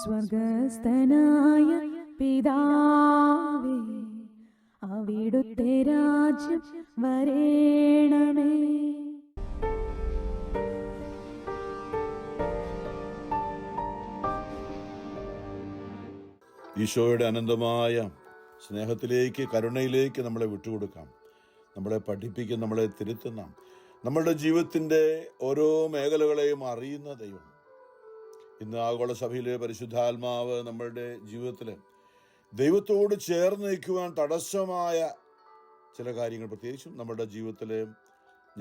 സ്വർഗസ്ഥനായ പിതാവേ, അവിടുത്തെ രാജ്യം വരേണമേ. ഈശോയുടെ അനന്തമായ സ്നേഹത്തിലേക്ക്, കരുണയിലേക്ക് നമ്മളെ വിട്ടുകൊടുക്കാം. നമ്മളെ പഠിപ്പിക്കുന്ന, നമ്മളെ തിരുത്തുന്ന, നമ്മളുടെ ജീവിതത്തിൻ്റെ ഓരോ മേഖലകളെയും അറിയുന്ന ദൈവം. ഇന്ന് ആഗോള സഭയിലെ പരിശുദ്ധാത്മാവ് നമ്മളുടെ ജീവിതത്തിൽ ദൈവത്തോട് ചേർന്ന് നിൽക്കുവാൻ തടസ്സമായ ചില കാര്യങ്ങൾ, പ്രത്യേകിച്ചും നമ്മുടെ ജീവിതത്തിൽ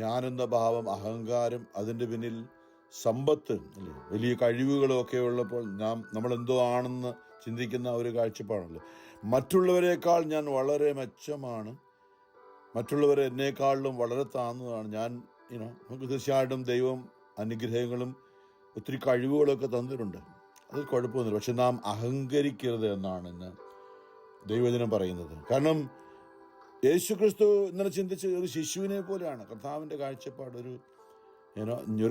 ഞാനെന്ന ഭാവം, അഹങ്കാരം, അതിൻ്റെ പിന്നിൽ സമ്പത്ത്, അല്ലേ, വലിയ കഴിവുകളൊക്കെ ഉള്ളപ്പോൾ നമ്മളെന്തോ ആണെന്ന് ചിന്തിക്കുന്ന ഒരു കാഴ്ചപ്പാടല്ലോ. മറ്റുള്ളവരെക്കാൾ ഞാൻ വളരെ മെച്ചമാണ്, മറ്റുള്ളവരെ എന്നേക്കാളിലും വളരെ താഴ്ന്നതാണ് ഞാൻ. നമുക്ക് തീർച്ചയായിട്ടും ദൈവം അനുഗ്രഹങ്ങളും ഒത്തിരി കഴിവുകളൊക്കെ തന്നിട്ടുണ്ട്, അത് കുഴപ്പമൊന്നുമില്ല. പക്ഷെ നാം അഹങ്കരിക്കരുത് എന്നാണ് ഇന്ന് ദൈവവചനം പറയുന്നത്. കാരണം യേശുക്രിസ്തു ഇന്നലെ ചിന്തിച്ച ഒരു ശിശുവിനെ പോലെയാണ് കർത്താവിൻ്റെ കാഴ്ചപ്പാട്. ഒരു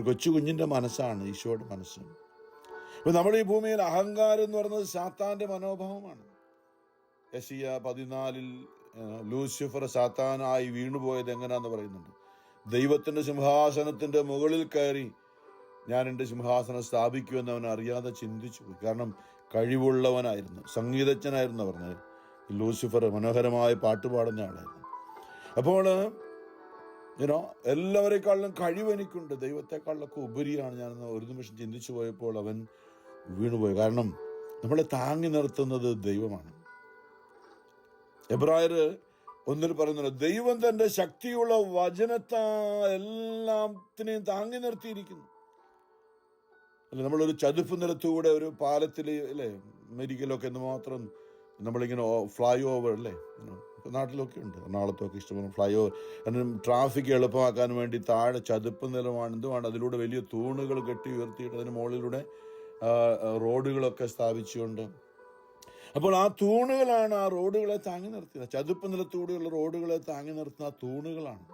കൊച്ചു കുഞ്ഞിൻ്റെ മനസ്സാണ് ഈശോയുടെ മനസ്സ്. ഇപ്പം നമ്മുടെ ഈ ഭൂമിയിൽ അഹങ്കാരം എന്ന് പറയുന്നത് സാത്താൻ്റെ മനോഭാവമാണ്. യെശയ്യാ 14 ലൂസിഫർ സാത്താനായി വീണുപോയത് എങ്ങനെയാണെന്ന് പറയുന്നുണ്ട്. ദൈവത്തിൻ്റെ സിംഹാസനത്തിൻ്റെ മുകളിൽ കയറി ഞാൻ എൻ്റെ സിംഹാസനം സ്ഥാപിക്കുമെന്ന് അവൻ അറിയാതെ ചിന്തിച്ചു പോയി. കാരണം കഴിവുള്ളവനായിരുന്നു, സംഗീതജ്ഞനായിരുന്നു പറഞ്ഞത്. ലൂസിഫർ മനോഹരമായ പാട്ട് പാടുന്ന ആളായിരുന്നു. അപ്പോൾ എല്ലാവരെക്കാളിലും കഴിവ് എനിക്കുണ്ട്, ദൈവത്തെക്കാളിലൊക്കെ ഉപരിയാണ് ഞാനെന്ന് ഒരു നിമിഷം ചിന്തിച്ചു പോയപ്പോൾ അവൻ വീണുപോയി. കാരണം നമ്മളെ താങ്ങി നിർത്തുന്നത് ദൈവമാണ്. എബ്രായർ 1 പറയുന്നുണ്ട്, ദൈവം തൻ്റെ ശക്തിയുള്ള വചനത്താൽ എല്ലാത്തിനെയും താങ്ങി നിർത്തിയിരിക്കുന്നു. അല്ലെ, നമ്മളൊരു ചതുപ്പ് നിലത്തൂടെ ഒരു പാലത്തിൽ, അല്ലേ, അമേരിക്കയിലൊക്കെ എന്തുമാത്രം നമ്മളിങ്ങനെ ഫ്ലൈ ഓവർ, അല്ലേ, നാട്ടിലൊക്കെ ഉണ്ട്, എറണാകുളത്തൊക്കെ ഇഷ്ടംപോലെ ഫ്ലൈ ഓവർ. കാരണം ട്രാഫിക് എളുപ്പമാക്കാൻ വേണ്ടി താഴെ ചതുപ്പ് നിലമാണ്, എന്തുമാണ്, അതിലൂടെ വലിയ തൂണുകൾ കെട്ടി ഉയർത്തിയിട്ട് അതിന് മുകളിലൂടെ റോഡുകളൊക്കെ സ്ഥാപിച്ചുകൊണ്ട്. അപ്പോൾ ആ തൂണുകളാണ് ആ റോഡുകളെ താങ്ങി നിർത്തുന്നത്. ചതുപ്പ് നിലത്തൂടെയുള്ള റോഡുകളെ താങ്ങി നിർത്തുന്ന ആ തൂണുകളാണ്.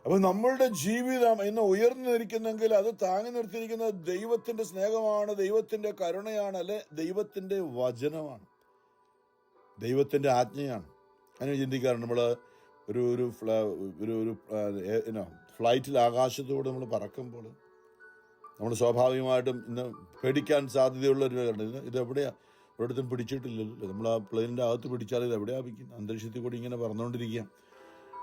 അപ്പോൾ നമ്മളുടെ ജീവിതം ഇന്ന് ഉയർന്നു നിൽക്കുന്നെങ്കിൽ അത് താങ്ങി നിർത്തിയിരിക്കുന്നത് ദൈവത്തിൻ്റെ സ്നേഹമാണ്, ദൈവത്തിൻ്റെ കരുണയാണ്, അല്ലെ ദൈവത്തിൻ്റെ വചനമാണ്, ദൈവത്തിൻ്റെ ആജ്ഞയാണ്. അങ്ങനെ ചിന്തിക്കാറുണ്ട്. നമ്മൾ ഒരു ഫ്ലൈറ്റിൽ ആകാശത്തോടെ നമ്മൾ പറക്കുമ്പോൾ നമ്മൾ സ്വാഭാവികമായിട്ടും ഇന്ന് പേടിക്കാൻ സാധ്യതയുള്ള ഒരു കാര്യമുണ്ട്. ഇതെവിടെയാണ്, ഒരിടത്തും പിടിച്ചിട്ടില്ലല്ലോ. നമ്മൾ ആ പ്ലെയിനിൻ്റെ അകത്ത് പിടിച്ചാൽ ഇത് എവിടെയാണ് പിടിക്കുന്നത്? അന്തരീക്ഷത്തിൽ കൂടി ഇങ്ങനെ പറന്നുകൊണ്ടിരിക്കുക.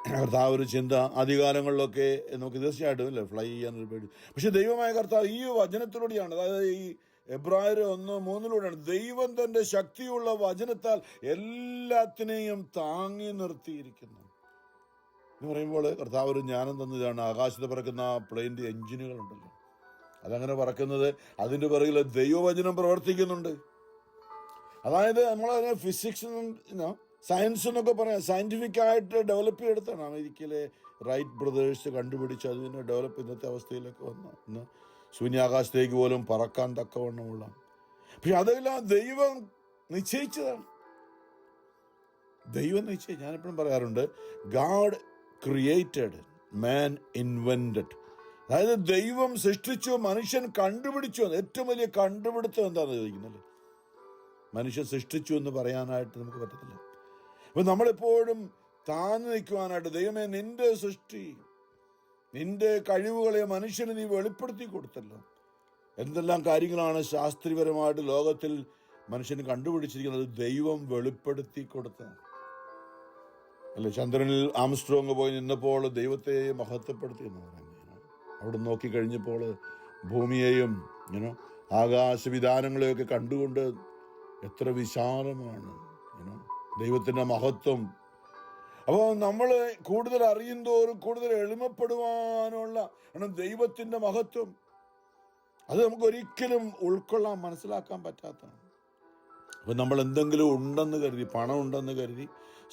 കർത്താവ് ഒരു ചിന്ത ആദ്യകാലങ്ങളിലൊക്കെ നമുക്ക് തീർച്ചയായിട്ടും ഇല്ലേ ഫ്ലൈ ചെയ്യാനൊരു പേടി. പക്ഷെ ദൈവമായ കർത്താവ് ഈ വചനത്തിലൂടെയാണ്, അതായത് ഈ എബ്രായർ 1:3 ദൈവം തൻ്റെ ശക്തിയുള്ള വചനത്താൽ എല്ലാത്തിനെയും താങ്ങി നിർത്തിയിരിക്കുന്നു എന്ന് പറയുമ്പോൾ കർത്താവ് ഒരു ജ്ഞാനം തന്നതാണ്. ആകാശത്ത് പറക്കുന്ന പ്ലെയിൻ്റെ എഞ്ചിനുകളുണ്ടല്ലോ, അതങ്ങനെ പറക്കുന്നത് അതിൻ്റെ പിറകിൽ ദൈവവചനം പ്രവർത്തിക്കുന്നുണ്ട്. അതായത് നമ്മളതിനെ ഫിസിക്സ്, സയൻസ് എന്നൊക്കെ പറയാം, സയൻറ്റിഫിക്കായിട്ട് ഡെവലപ്പ് ചെയ്തെടുത്താണ്. അമേരിക്കയിലെ റൈറ്റ് ബ്രദേഴ്സ് കണ്ടുപിടിച്ച് അതിനെ ഡെവലപ്പ് ഇന്നത്തെ അവസ്ഥയിലേക്ക് വന്നു. ഇന്ന് ശൂന്യാകാശത്തേക്ക് പോലും പറക്കാൻ തക്കവണ്ണമുള്ള. പക്ഷെ അതെല്ലാം ദൈവം നിശ്ചയിച്ചതാണ്. ദൈവം നിശ്ചയിച്ചു. ഞാനെപ്പോഴും പറയാറുണ്ട്, ഗാഡ് ക്രിയേറ്റഡ്, മാൻ ഇൻവെന്റഡ്. അതായത് ദൈവം സൃഷ്ടിച്ചു, മനുഷ്യൻ കണ്ടുപിടിച്ചു. ഏറ്റവും വലിയ കണ്ടുപിടുത്തം എന്താണെന്ന് ചോദിക്കുന്നത്, മനുഷ്യൻ സൃഷ്ടിച്ചു എന്ന് പറയാനായിട്ട് നമുക്ക് പറ്റത്തില്ല. അപ്പം നമ്മളെപ്പോഴും താഴ്ന്നു നിൽക്കുവാനായിട്ട്, ദൈവമേ നിന്റെ സൃഷ്ടി, നിന്റെ കഴിവുകളെ മനുഷ്യന് നീ വെളിപ്പെടുത്തി കൊടുത്തല്ലോ. എന്തെല്ലാം കാര്യങ്ങളാണ് ശാസ്ത്രീയപരമായിട്ട് ലോകത്തിൽ മനുഷ്യന് കണ്ടുപിടിച്ചിരിക്കുന്നത്, ദൈവം വെളിപ്പെടുത്തി കൊടുത്തതാണ്. അല്ലെ, ചന്ദ്രനിൽ ആംസ്ട്രോങ് പോയി നിന്നപ്പോൾ ദൈവത്തെ മഹത്വപ്പെടുത്തി എന്ന് പറയുന്നത്. അവിടെ നോക്കിക്കഴിഞ്ഞപ്പോൾ ഭൂമിയെയും ആകാശവിധാനങ്ങളെയൊക്കെ കണ്ടുകൊണ്ട് എത്ര വിശാലമാണ് ദൈവത്തിൻ്റെ മഹത്വം. അപ്പോൾ നമ്മൾ കൂടുതൽ അറിയുന്തോറും കൂടുതൽ എളിമപ്പെടുവാനുള്ള ദൈവത്തിൻ്റെ മഹത്വം അത് നമുക്ക് ഒരിക്കലും ഉൾക്കൊള്ളാൻ, മനസ്സിലാക്കാൻ പറ്റാത്തതാണ്. അപ്പം നമ്മൾ എന്തെങ്കിലും ഉണ്ടെന്ന് കരുതി, പണം ഉണ്ടെന്ന് കരുതി,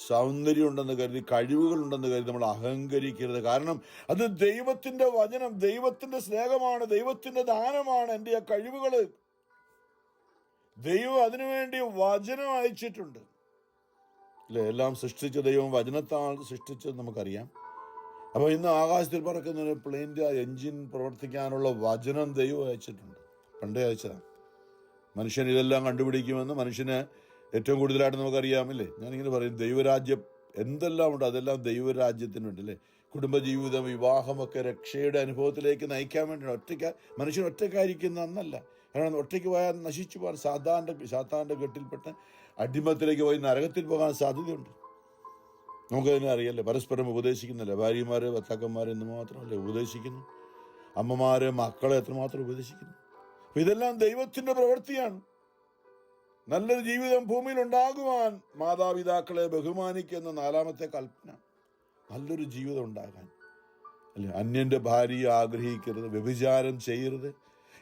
സൗന്ദര്യം ഉണ്ടെന്ന് കരുതി, കഴിവുകളുണ്ടെന്ന് കരുതി നമ്മൾ അഹങ്കരിക്കരുത്. കാരണം അത് ദൈവത്തിൻ്റെ വചനം, ദൈവത്തിൻ്റെ സ്നേഹമാണ്, ദൈവത്തിൻ്റെ ദാനമാണ്. എൻ്റെ ആ കഴിവുകൾ ദൈവം അതിനുവേണ്ടി വചനം അയച്ചിട്ടുണ്ട്, അല്ലേ? എല്ലാം സൃഷ്ടിച്ച ദൈവം വചനത്താൽ സൃഷ്ടിച്ചത് നമുക്കറിയാം. അപ്പോൾ ഇന്ന് ആകാശത്തിൽ പറക്കുന്ന പ്ലെയിൻ്റെ എൻജിൻ പ്രവർത്തിക്കാനുള്ള വചനം ദൈവം അയച്ചിട്ടുണ്ട്, പണ്ടേ അയച്ചതാണ്. മനുഷ്യൻ ഇതെല്ലാം കണ്ടുപിടിക്കുമെന്ന് മനുഷ്യന് ഏറ്റവും കൂടുതലായിട്ട് നമുക്കറിയാമില്ലേ. ഞാനിങ്ങനെ പറയും, ദൈവരാജ്യം എന്തെല്ലാം ഉണ്ട് അതെല്ലാം ദൈവരാജ്യത്തിനുണ്ട് അല്ലേ. കുടുംബജീവിതം, വിവാഹമൊക്കെ രക്ഷയുടെ അനുഭവത്തിലേക്ക് നയിക്കാൻ വേണ്ടിയാണ്. മനുഷ്യൻ ഒറ്റയ്ക്കായിരിക്കുന്ന അന്നല്ല. കാരണം ഒറ്റയ്ക്ക് പോയാൽ നശിച്ചു പോകാൻ, സാത്താൻ്റെ കെട്ടിൽപ്പെട്ട് അടിമത്തിലേക്ക് പോയി നരകത്തിൽ പോകാൻ സാധ്യതയുണ്ട്. നമുക്കതിനെ അറിയല്ലേ. പരസ്പരം ഉപദേശിക്കുന്നില്ല. ഭാര്യമാര് ഭർത്താക്കന്മാരെ എന്ന് മാത്രമല്ലേ ഉപദേശിക്കുന്നു, അമ്മമാര് മക്കളെ എത്രമാത്രം ഉപദേശിക്കുന്നു. അപ്പൊ ഇതെല്ലാം ദൈവത്തിന്റെ പ്രവൃത്തിയാണ്. നല്ലൊരു ജീവിതം ഭൂമിയിൽ ഉണ്ടാകുവാൻ മാതാപിതാക്കളെ ബഹുമാനിക്കുന്ന 4ാമത്തെ കൽപ്പന. നല്ലൊരു ജീവിതം ഉണ്ടാകാൻ അല്ലെ. അന്യന്റെ ഭാര്യയെ ആഗ്രഹിക്കരുത്, വ്യഭിചാരം ചെയ്യരുത്.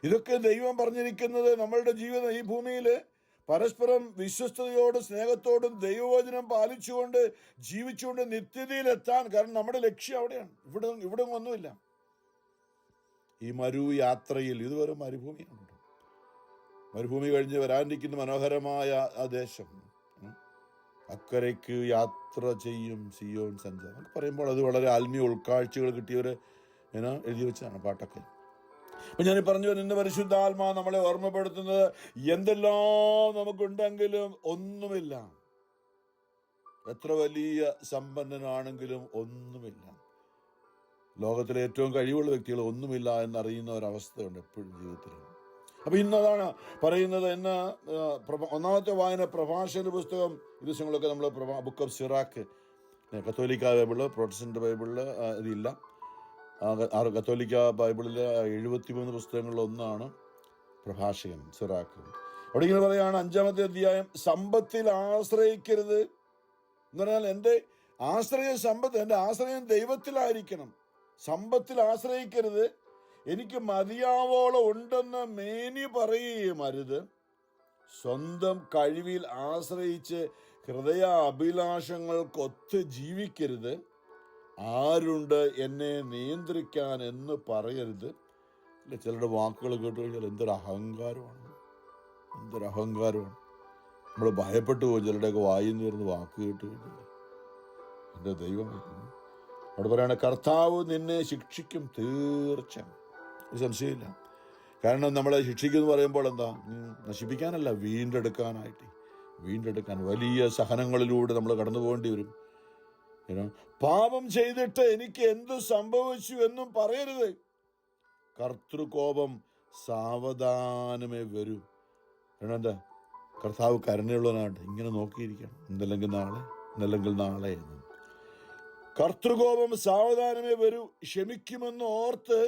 ഇതൊക്കെ ദൈവം പറഞ്ഞിരിക്കുന്നത് നമ്മളുടെ ജീവിതം ഈ ഭൂമിയിൽ പരസ്പരം വിശ്വസ്തയോടും സ്നേഹത്തോടും ദൈവവചനം പാലിച്ചുകൊണ്ട് ജീവിച്ചുകൊണ്ട് നിത്യതയിലെത്താൻ. കാരണം നമ്മുടെ ലക്ഷ്യം അവിടെയാണ്. ഇവിടെ ഒന്നുമില്ല. ഈ മരുയാത്രയിൽ ഇതുവരെ മരുഭൂമിയാണ്. മരുഭൂമി കഴിഞ്ഞ് വരാനിരിക്കുന്ന മനോഹരമായ ആ ദേശം, അക്കരയ്ക്ക് യാത്ര ചെയ്യും സിയോൻ സഞ്ചാരം എന്നൊക്കെ പറയുമ്പോൾ അത് വളരെ ആത്മീയ ഉൾക്കാഴ്ചകൾ കിട്ടിയവർ എഴുതി വെച്ചതാണ് പാട്ടൊക്കെ. അപ്പൊ ഞാൻ പറഞ്ഞു, ഇന്ന് പരിശുദ്ധാത്മാ നമ്മളെ ഓർമ്മപ്പെടുത്തുന്നത് എന്തെല്ലാം നമുക്കുണ്ടെങ്കിലും ഒന്നുമില്ല. എത്ര വലിയ സമ്പന്നനാണെങ്കിലും ഒന്നുമില്ല. ലോകത്തിലെ ഏറ്റവും കഴിവുള്ള വ്യക്തികൾ ഒന്നുമില്ല എന്നറിയുന്ന ഒരവസ്ഥയുണ്ട് എപ്പോഴും ജീവിതത്തിൽ. അപ്പൊ ഇന്നതാണ് പറയുന്നത്. ഇന്ന് 1ാമത്തെ വായന പ്രഭാഷണ പുസ്തകം. ഈ ദിവസങ്ങളൊക്കെ നമ്മൾ ബുക്ക് ഓഫ് സിറാക്ക്, കത്തോലിക്ക ബൈബിള്, പ്രൊട്ടസ്റ്റന്റ് ബൈബിളില് ഇതില്ല. കത്തോലിക്ക ബൈബിളിൽ 73 പുസ്തകങ്ങളിൽ ഒന്നാണ് പ്രഭാഷകൻ സിറാക്ക്. അവിടെ ഇങ്ങനെ പറയുകയാണ്, 5ാമത്തെ അധ്യായം, സമ്പത്തിൽ ആശ്രയിക്കരുത് എന്ന് പറഞ്ഞാൽ എൻ്റെ ആശ്രയം സമ്പത്ത്, എൻ്റെ ആശ്രയം ദൈവത്തിലായിരിക്കണം. സമ്പത്തിൽ ആശ്രയിക്കരുത്, എനിക്ക് മതിയാവോളം ഉണ്ടെന്ന് മേനി പറയുകയും അരുത്. സ്വന്തം കഴിവിൽ ആശ്രയിച്ച് ഹൃദയ അഭിലാഷങ്ങൾക്കൊത്ത് ജീവിക്കരുത്. ആരുണ്ട് എന്നെ നിയന്ത്രിക്കാൻ എന്ന് പറയരുത്. അല്ലെ, ചിലരുടെ വാക്കുകൾ കേട്ട് കഴിഞ്ഞാൽ എന്തൊരു അഹങ്കാരമാണ്. നമ്മൾ ഭയപ്പെട്ടു പോകും ചിലരുടെയൊക്കെ വായിൽ നിന്ന് വാക്ക് കേട്ട് കഴിഞ്ഞാൽ. എൻ്റെ ദൈവം അവിടെ പറയണ, കർത്താവ് നിന്നെ ശിക്ഷിക്കും തീർച്ച, സംശയമില്ല. കാരണം നമ്മളെ ശിക്ഷിക്കുമെന്ന് പറയുമ്പോൾ എന്താ, നശിപ്പിക്കാനല്ല, വീണ്ടെടുക്കാൻ വലിയ സഹനങ്ങളിലൂടെ നമ്മൾ കടന്നു പോകേണ്ടി വരും. പാപം ചെയ്തിട്ട് എനിക്ക് എന്ത് സംഭവിച്ചു എന്നും പറയരുത്. കർത്തൃകോപം സാവധാനമേ വരൂ. കാരണം എന്താ, കർത്താവ് കരുണയുള്ളവനാണ്. ഇങ്ങനെ നോക്കിയിരിക്കണം, ഇന്നല്ലെങ്കിൽ നാളെ എന്ന്. കർത്തൃകോപം സാവധാനമേ വരൂ, ക്ഷമിക്കുമെന്ന് ഓർത്ത്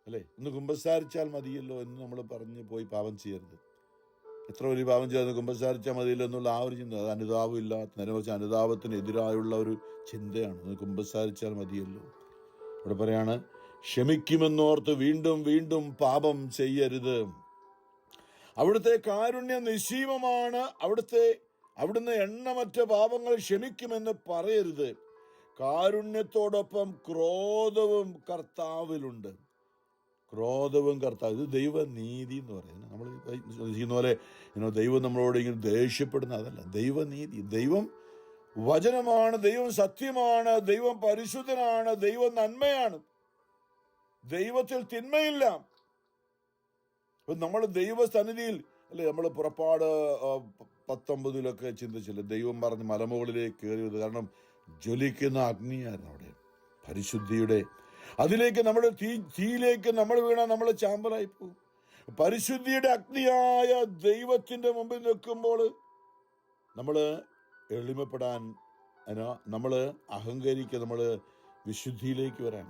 അല്ലേ, ഇന്ന് കുമ്പസാരിച്ചാൽ മതിയല്ലോ എന്ന് നമ്മൾ പറഞ്ഞ് പോയി പാപം ചെയ്യരുത്. എത്ര വലിയ പാപം ചെയ്യാതെ കുമ്പസാരിച്ചാൽ മതിയല്ലോ എന്നുള്ള ആ ഒരു ചിന്ത, അത് അനുതാപം ഇല്ലാത്ത, നേരെ വെച്ച് അനുതാപത്തിന് എതിരായുള്ള ഒരു ചിന്തയാണ്. കുമ്പസാരിച്ചാൽ മതിയല്ലോ. ഇവിടെ പറയാണ്, ക്ഷമിക്കുമെന്നോർത്ത് വീണ്ടും പാപം ചെയ്യരുത്. അവിടുത്തെ കാരുണ്യം നിശ്ചീമമാണ്. അവിടുന്ന് എണ്ണമറ്റ പാപങ്ങൾ ക്ഷമിക്കുമെന്ന് പറയരുത്. കാരുണ്യത്തോടൊപ്പം ക്രോധവും കർത്താവിലുണ്ട്. ഇത് ദൈവനീതി എന്ന് പറയുന്നത്. നമ്മൾ ചെയ്യുന്ന പോലെ ദൈവം നമ്മളോട് ഇങ്ങനെ ദേഷ്യപ്പെടുന്ന അതല്ല. ദൈവനീതി, ദൈവം വചനമാണ്, ദൈവം സത്യമാണ്, ദൈവം പരിശുദ്ധനാണ്, ദൈവം നന്മയാണ്, ദൈവത്തിൽ തിന്മയില്ല. അപ്പൊ നമ്മൾ ദൈവസന്നിധിയിൽ അല്ലെ, നമ്മൾ പുറപ്പാട് 19 ചിന്തിച്ചില്ല, ദൈവം പറഞ്ഞ് മലമുകളിലേക്ക് കയറിയത്. കാരണം ജ്വലിക്കുന്ന അഗ്നിയായിരുന്നു അവിടെ, പരിശുദ്ധിയുടെ. അതിലേക്ക് നമ്മുടെ തീയിലേക്ക് നമ്മൾ വീണാൽ നമ്മൾ ചാമ്പലായി പോകും. പരിശുദ്ധിയുടെ അഗ്നിയായ ദൈവത്തിന്റെ മുമ്പിൽ നിൽക്കുമ്പോൾ നമ്മൾ എളിമപ്പെടാൻ, നമ്മൾ അഹങ്കരിക്കുക, നമ്മൾ വിശുദ്ധിയിലേക്ക് വരാൻ.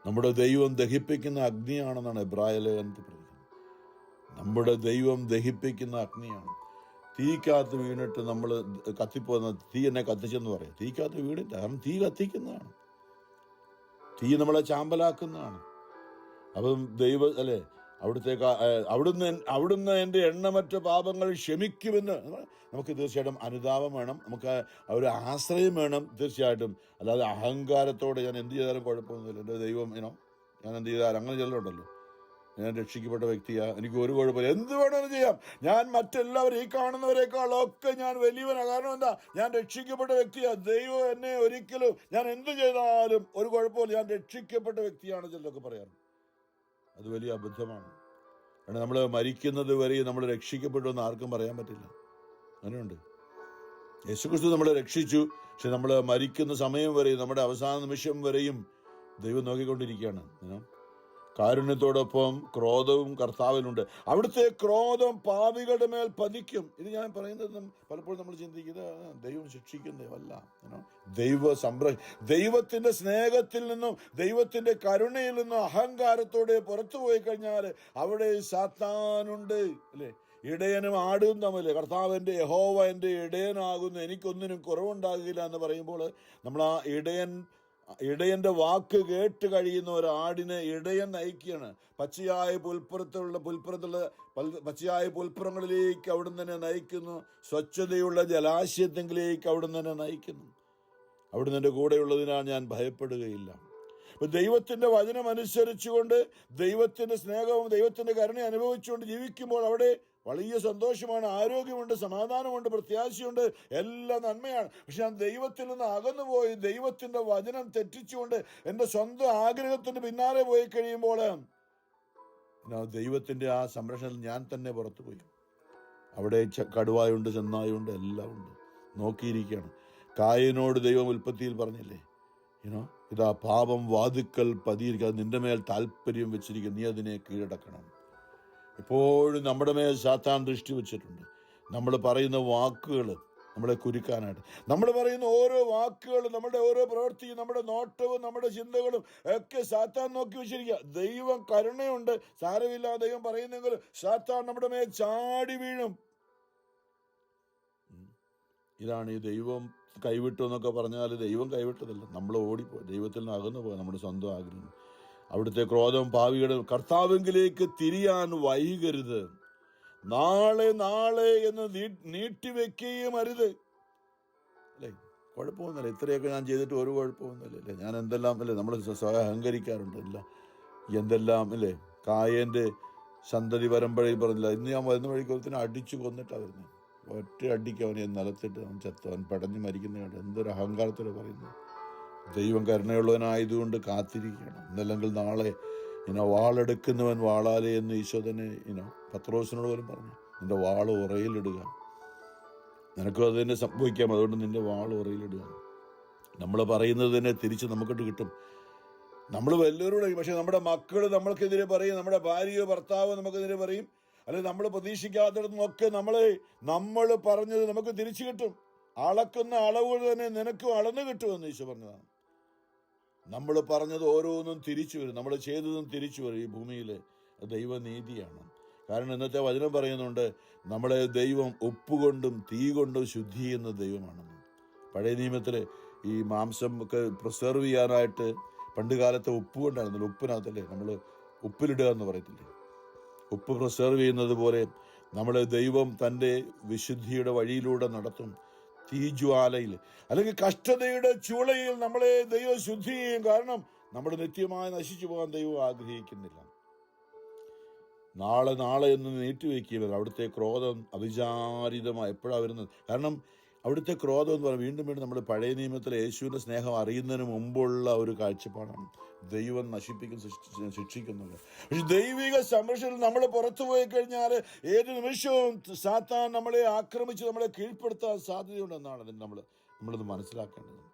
നമ്മുടെ ദൈവം ദഹിപ്പിക്കുന്ന അഗ്നിയാണെന്നാണ് എബ്രായ ലേഖനത്തിൽ പ്രതിക്കുന്നത്. നമ്മുടെ ദൈവം ദഹിപ്പിക്കുന്ന അഗ്നിയാണ്. തീക്കകത്ത് വീണിട്ട് നമ്മൾ കത്തിപ്പോകുന്ന തീ എന്നെ കത്തിച്ചെന്ന് പറയും. തീക്കകത്ത് വീണിട്ട്, കാരണം തീ കത്തിക്കുന്നതാണ്, തീ നമ്മളെ ചാമ്പലാക്കുന്നതാണ്. അപ്പം ദൈവം അല്ലേ, അവിടുന്ന് എൻ്റെ എണ്ണമറ്റ പാപങ്ങൾ ക്ഷമിക്കുമെന്ന് നമുക്ക് തീർച്ചയായിട്ടും അനുതാപം വേണം, നമുക്ക് ഒരു ആശ്രയം വേണം തീർച്ചയായിട്ടും. അല്ലാതെ അഹങ്കാരത്തോടെ ഞാൻ എന്ത് ചെയ്താലും കുഴപ്പമൊന്നുമില്ല, എൻ്റെ ദൈവം ഞാൻ എന്ത് ചെയ്താലും, അങ്ങനെ ചിലരുണ്ടല്ലോ, ഞാൻ രക്ഷിക്കപ്പെട്ട വ്യക്തിയാ, എനിക്ക് ഒരു കുഴപ്പമില്ല, എന്ത് വേണമെങ്കിലും ചെയ്യാം, ഞാൻ മറ്റെല്ലാവരും ഈ കാണുന്നവരെക്കാളൊക്കെ ഞാൻ വലിയവനാ. കാരണം എന്താ? ഞാൻ രക്ഷിക്കപ്പെട്ട വ്യക്തിയാ. ദൈവം എന്നെ ഒരിക്കലും, ഞാൻ എന്ത് ചെയ്താലും ഒരു കുഴപ്പമില്ല, ഞാൻ രക്ഷിക്കപ്പെട്ട വ്യക്തിയാണ് ചിലരൊക്കെ പറയാറ്. അത് വലിയ അബദ്ധമാണ്. കാരണം നമ്മൾ മരിക്കുന്നത് വരെ നമ്മൾ രക്ഷിക്കപ്പെട്ടു എന്ന് ആർക്കും പറയാൻ പറ്റില്ല. അങ്ങനെയുണ്ട്. യേശുക്രിസ്തു നമ്മളെ രക്ഷിച്ചു, പക്ഷെ നമ്മൾ മരിക്കുന്ന സമയം വരെയും, നമ്മുടെ അവസാന നിമിഷം വരെയും ദൈവം നോക്കിക്കൊണ്ടിരിക്കുകയാണ്. കാരുണ്യത്തോടൊപ്പം ക്രോധവും കർത്താവിനുണ്ട്. അവിടുത്തെ ക്രോധം പാപികളുടെ മേൽ പതിക്കും. ഇത് ഞാൻ പറയുന്നത് പലപ്പോഴും നമ്മൾ ചിന്തിക്കുന്നത് ദൈവം ശിക്ഷിക്കുന്നതല്ല. ദൈവത്തിന്റെ സ്നേഹത്തിൽ നിന്നും ദൈവത്തിന്റെ കരുണയിൽ നിന്നും അഹങ്കാരത്തോടെ പുറത്തു പോയി കഴിഞ്ഞാൽ അവിടെ സാത്താനുണ്ട്, അല്ലേ? ഇടയനും ആടും തമ്മിൽ, കർത്താവിൻ്റെ യഹോവ എൻ്റെ ഇടയനാകുന്നു, എനിക്കൊന്നിനും കുറവുണ്ടാകില്ല എന്ന് പറയുമ്പോൾ നമ്മൾ ആ ഇടയന്റെ വാക്ക് കേട്ട് കഴിയുന്ന ഒരു ആടിനെ ഇടയൻ നയിക്കുകയാണ്. പച്ചയായ പുൽപ്പുറങ്ങളിലേക്ക് അവിടുന്ന് തന്നെ നയിക്കുന്നു. സ്വച്ഛതയുള്ള ജലാശയത്തെങ്കിലേക്ക് അവിടുന്ന് തന്നെ നയിക്കുന്നു. അവിടുന്ന് എൻ്റെ കൂടെയുള്ളതിനാൽ ഞാൻ ഭയപ്പെടുകയില്ല. ഇപ്പൊ ദൈവത്തിന്റെ വചനം അനുസരിച്ചുകൊണ്ട് ദൈവത്തിന്റെ സ്നേഹവും ദൈവത്തിന്റെ കരുണയും അനുഭവിച്ചുകൊണ്ട് ജീവിക്കുമ്പോൾ അവിടെ വലിയ സന്തോഷമാണ്, ആരോഗ്യമുണ്ട്, സമാധാനമുണ്ട്, പ്രത്യാശയുണ്ട്, എല്ലാം നന്മയാണ്. പക്ഷെ ഞാൻ ദൈവത്തിൽ നിന്ന് അകന്നുപോയി ദൈവത്തിന്റെ വചനം തെറ്റിച്ചുകൊണ്ട് എൻ്റെ സ്വന്തം ആഗ്രഹത്തിന് പിന്നാലെ പോയി കഴിയുമ്പോൾ ദൈവത്തിന്റെ ആ സംരക്ഷണത്തിൽ ഞാൻ തന്നെ പുറത്തുപോയി. അവിടെ കടുവായുണ്ട്, ചെന്നായുണ്ട്, എല്ലാം ഉണ്ട്, നോക്കിയിരിക്കുകയാണ്. കായനോട് ദൈവം ഉൽപ്പത്തിയിൽ പറഞ്ഞില്ലേ, ഇതാ പാപം വാതിക്കൽ പതിയിരിക്കുക, നിന്റെ മേൽ താല്പര്യം വെച്ചിരിക്കുക, നീ അതിനെ കീഴടക്കണം. എപ്പോഴും നമ്മുടെ മേൽ സാത്താൻ ദൃഷ്ടി വെച്ചിട്ടുണ്ട്. നമ്മൾ പറയുന്ന വാക്കുകൾ നമ്മളെ കുരുക്കാനായിട്ട്, നമ്മൾ പറയുന്ന ഓരോ വാക്കുകളും, നമ്മുടെ ഓരോ പ്രവൃത്തിയും, നമ്മുടെ നോട്ടവും നമ്മുടെ ചിന്തകളും ഒക്കെ സാത്താൻ നോക്കി വെച്ചിരിക്കുക. ദൈവം കരുണയുണ്ട്, സാരമില്ല ദൈവം പറയുന്നെങ്കിൽ സാത്താൻ നമ്മുടെ മേൽ ചാടി വീഴും. ഇതാണ് ഈ ദൈവം കൈവിട്ടു എന്നൊക്കെ പറഞ്ഞാൽ ദൈവം കൈവിട്ടതല്ല, നമ്മൾ ഓടിപ്പോയി, ദൈവത്തിൽ നിന്ന് അകന്നു പോയി നമ്മുടെ സ്വന്തം ആഗ്രഹം. അവിടുത്തെ ക്രോധം പാവിയുടെ കർത്താവിലേക്ക് തിരിയാൻ വൈകരുത്. നാളെ നാളെ എന്ന് നീട്ടിവെക്കുകയും അരുത്, അല്ലേ? കുഴപ്പമൊന്നുമില്ല, ഇത്രയൊക്കെ ഞാൻ ചെയ്തിട്ട് ഒരു കുഴപ്പമൊന്നുമില്ല, അല്ലേ? ഞാൻ എന്തെല്ലാം, അല്ലേ, നമ്മൾ സ്വയം അഹങ്കരിക്കാറുണ്ട്, അല്ല എന്തെല്ലാം, അല്ലേ? കായൻ്റെ സന്തതി വരുമ്പോഴേ പറഞ്ഞില്ല, ഇന്ന് ഞാൻ വരുന്ന വഴിക്കൊത്തിനെ അടിച്ചു കൊന്നിട്ടാണ് വരുന്നത്. ഒറ്റ അടിക്ക് അവനെ നിലത്തിട്ട് അവൻ ചത്തവൻ പടഞ്ഞ് മരിക്കുന്ന കണ്ട് എന്തൊരു അഹങ്കാരത്തോടെ പറയുന്നു. ദൈവം കരുണയുള്ളവനായതുകൊണ്ട് കാത്തിരിക്കണം, എന്നല്ലെങ്കിൽ നാളെ വാളെടുക്കുന്നവൻ വാളാലെ എന്ന് ഈശോ തന്നെ പത്രോസിനോട് പോലും പറഞ്ഞു, നിന്റെ വാൾ ഉറയിലിടുക, നിനക്കും അത് തന്നെ സംഭവിക്കാം, അതുകൊണ്ട് നിന്റെ വാൾ ഉറയിലിടുക. നമ്മൾ പറയുന്നത് തന്നെ തിരിച്ച് നമുക്കിട്ട് കിട്ടും. നമ്മൾ വലിയവരോട്, പക്ഷെ നമ്മുടെ മക്കൾ നമ്മൾക്കെതിരെ പറയും, നമ്മുടെ ഭാര്യയോ ഭർത്താവോ നമുക്കെതിരെ പറയും, അല്ലെങ്കിൽ നമ്മൾ പ്രതീക്ഷിക്കാത്തിടത്തുനിന്നൊക്കെ നമ്മൾ പറഞ്ഞത് നമുക്ക് തിരിച്ചു കിട്ടും. അളക്കുന്ന അളവുകൾ തന്നെ നിനക്കും അളന്നു കിട്ടുമെന്ന് ഈശോ പറഞ്ഞതാണ്. നമ്മൾ പറഞ്ഞത് ഓരോന്നും തിരിച്ചു വരും, നമ്മൾ ചെയ്തതും തിരിച്ചു വരും. ഈ ഭൂമിയിൽ ദൈവനീതിയാണ്. കാരണം ഇന്നത്തെ വചനം പറയുന്നുണ്ട്, നമ്മളെ ദൈവം ഉപ്പുകൊണ്ടും തീ കൊണ്ടും ശുദ്ധി ചെയ്യുന്ന ദൈവമാണെന്ന്. പഴയ നിയമത്തിൽ ഈ മാംസം ഒക്കെ പ്രിസർവ് ചെയ്യാനായിട്ട് പണ്ട് കാലത്തെ ഉപ്പ് കൊണ്ടായിരുന്നല്ലോ, ഉപ്പിനകത്തല്ലേ നമ്മൾ ഉപ്പിലിടുക എന്ന് പറയത്തില്ലേ, ഉപ്പ് പ്രിസർവ് ചെയ്യുന്നത് പോലെ നമ്മളെ ദൈവം തൻ്റെ വിശുദ്ധിയുടെ വഴിയിലൂടെ നടത്തും. തീജ്വാലയിൽ അല്ലെങ്കിൽ കഷ്ടതയുടെ ചൂളയിൽ നമ്മളെ ദൈവം ശുദ്ധി ചെയ്യും. കാരണം നമ്മൾ നിത്യമായി നശിച്ചു പോകാൻ ദൈവം ആഗ്രഹിക്കുന്നില്ല. നാളെ നാളെ എന്ന് നീട്ടിവെക്കുകയില്ല. അവിടുത്തെ ക്രോധം അവിചാരിതമായി എപ്പോഴാണ് വരുന്നത്? കാരണം അവിടുത്തെ ക്രോധം എന്ന് പറയുന്നത് വീണ്ടും വീണ്ടും നമ്മൾ പഴയ നിയമത്തിലെ യേശുവിൻ്റെ സ്നേഹം അറിയുന്നതിന് മുമ്പുള്ള ഒരു കാഴ്ചപ്പാടാണ്. ദൈവം ശിക്ഷിക്കുന്നത്. പക്ഷെ ദൈവിക സംരക്ഷണത്തിൽ നമ്മൾ പുറത്തു പോയി കഴിഞ്ഞാൽ ഏത് നിമിഷവും സാത്താൻ നമ്മളെ ആക്രമിച്ച് നമ്മളെ കീഴ്പ്പെടുത്താൻ സാധ്യതയുണ്ടെന്നാണ് നമ്മളത് മനസ്സിലാക്കേണ്ടത്.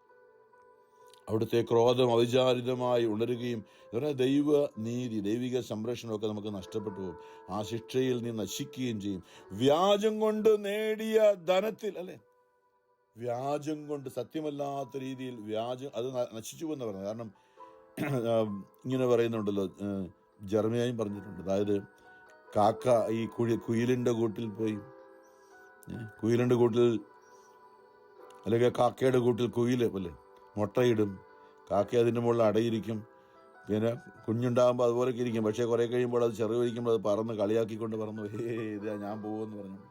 അവിടുത്തെ ക്രോധം അവിചാരിതമായി ഉണരുകയും ദൈവനീതി, ദൈവിക സംരക്ഷണമൊക്കെ നമുക്ക് നഷ്ടപ്പെട്ടു പോകും. ആ ശിക്ഷയിൽ നീ നശിക്കുകയും ചെയ്യും. വ്യാജം കൊണ്ട് നേടിയ ധനത്തിൽ, അല്ലേ, വ്യാജം കൊണ്ട്, സത്യമല്ലാത്ത രീതിയിൽ വ്യാജം, അത് നശിച്ചു എന്ന് പറയുന്നത്. കാരണം ഇങ്ങനെ പറയുന്നുണ്ടല്ലോ, ജെറമ്യായും പറഞ്ഞിട്ടുണ്ട്, അതായത് കാക്ക ഈ കുയിലിൻ്റെ കൂട്ടിൽ പോയി, കുയിലിൻ്റെ കൂട്ടിൽ അല്ലെങ്കിൽ കാക്കയുടെ കൂട്ടിൽ കുയിൽ അല്ലേ മുട്ടയിടും, കാക്ക അതിൻ്റെ മുകളിൽ അടയിരിക്കും, പിന്നെ കുഞ്ഞുണ്ടാകുമ്പോൾ അതുപോലെയൊക്കെ ഇരിക്കും. പക്ഷേ കുറേ കഴിയുമ്പോൾ അത് ചെറുവരിക്കുമ്പോൾ അത് പറന്ന് കളിയാക്കിക്കൊണ്ട് പറന്നു, ഇതാ ഞാൻ പോകുമെന്ന് പറഞ്ഞു.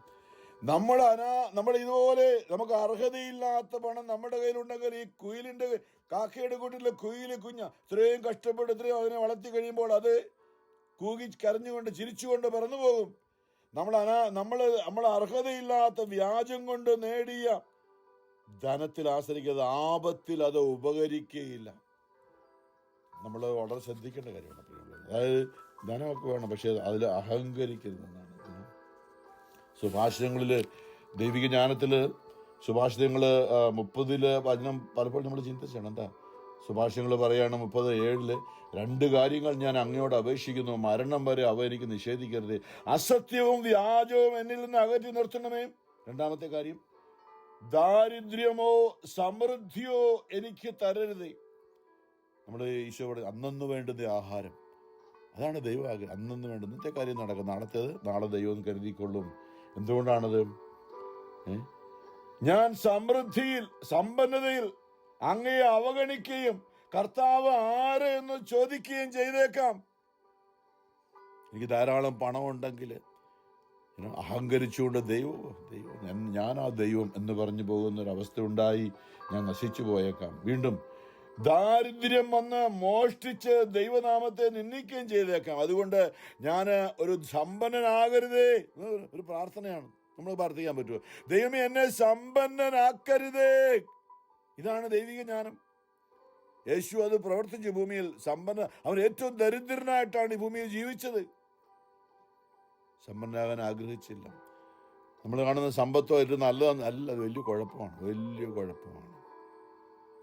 നമ്മൾ ഇതുപോലെ നമുക്ക് അർഹതയില്ലാത്ത പണം നമ്മുടെ കയ്യിലുണ്ടെങ്കിൽ ഈ കുയിലിൻ്റെ, കാക്കയുടെ കൂട്ടിലെ കുഞ്ഞ ഇത്രയും കഷ്ടപ്പെട്ട് ഇത്രയും അതിനെ വളർത്തി കഴിയുമ്പോൾ അത് കൂകി കരഞ്ഞുകൊണ്ട് ചിരിച്ചുകൊണ്ട് പറന്നു പോകും. നമ്മൾ അർഹതയില്ലാത്ത വ്യാജം കൊണ്ട് നേടിയ ധനത്തിൽ ആശ്രയിക്കാതെ ആപത്തിൽ അത് ഉപകരിക്കുകയില്ല. നമ്മൾ വളരെ ശ്രദ്ധിക്കേണ്ട കാര്യമാണ് പ്രിയമുള്ളവർ. അതായത് ധനമൊക്കെ വേണം, പക്ഷെ അതിൽ അഹങ്കരിക്കരുതെന്നാണ്. സുഭാഷിതങ്ങളിൽ, ദൈവിക ജ്ഞാനത്തിൽ സുഭാഷിതങ്ങൾ 30 വചനം പലപ്പോഴും നമ്മൾ ചിന്തിച്ചാണ്. എന്താ സുഭാഷിതങ്ങൾ പറയാണ് 30:7 2 കാര്യങ്ങൾ ഞാൻ അങ്ങയോട് അപേക്ഷിക്കുന്നു, മരണം വരെ അവ എനിക്ക് നിഷേധിക്കരുത്. അസത്യവും വ്യാജവും എന്നിൽ നിന്ന് അകറ്റി നിർത്തണമേ. രണ്ടാമത്തെ കാര്യം, ദാരിദ്ര്യമോ സമൃദ്ധിയോ എനിക്ക് തരരുത്. നമ്മൾ ഈശോയോട് അന്നന്ന് വേണ്ടുന്ന ആഹാരം, അതാണ് ദൈവം ആഗ്രഹം. അന്നന്ന് വേണ്ട ഇന്നത്തെ കാര്യം നടക്കും, നാളത്തേത് നാളെ ദൈവം കരുതിക്കൊള്ളും. എന്തുകൊണ്ടാണത്? ഞാൻ സമൃദ്ധിയിൽ, സമ്പന്നതയിൽ അങ്ങയെ അവഗണിക്കുകയും കർത്താവ് ആര് എന്ന് ചോദിക്കുകയും ചെയ്തേക്കാം. എനിക്ക് ധാരാളം പണമുണ്ടെങ്കിൽ അഹങ്കരിച്ചുകൊണ്ട് ദൈവം ഞാനാ ദൈവം എന്ന് പറഞ്ഞു പോകുന്നൊരവസ്ഥ ഉണ്ടായി ഞാൻ നശിച്ചു പോയേക്കാം. വീണ്ടും ദാരിദ്ര്യം വന്ന് മോഷ്ടിച്ച് ദൈവനാമത്തെ നിന്ദിക്കുകയും ചെയ്തേക്കാം. അതുകൊണ്ട് ഞാൻ ഒരു സമ്പന്നനാകരുതേ. ഒരു പ്രാർത്ഥനയാണ്, നമ്മൾ പ്രാർത്ഥിക്കാൻ പറ്റുമോ? ദൈവമേ എന്നെ സമ്പന്നനാക്കരുതേ. ഇതാണ് ദൈവിക ജ്ഞാനം. യേശു അത് പ്രവർത്തിച്ചു ഭൂമിയിൽ. അവൻ ഏറ്റവും ദരിദ്രനായിട്ടാണ് ഈ ഭൂമിയിൽ ജീവിച്ചത്. സമ്പന്നനാകാൻ ആഗ്രഹിച്ചില്ല. നമ്മൾ കാണുന്ന സമ്പത്തോ ഏറ്റവും നല്ലതല്ല, വലിയ കുഴപ്പമാണ്.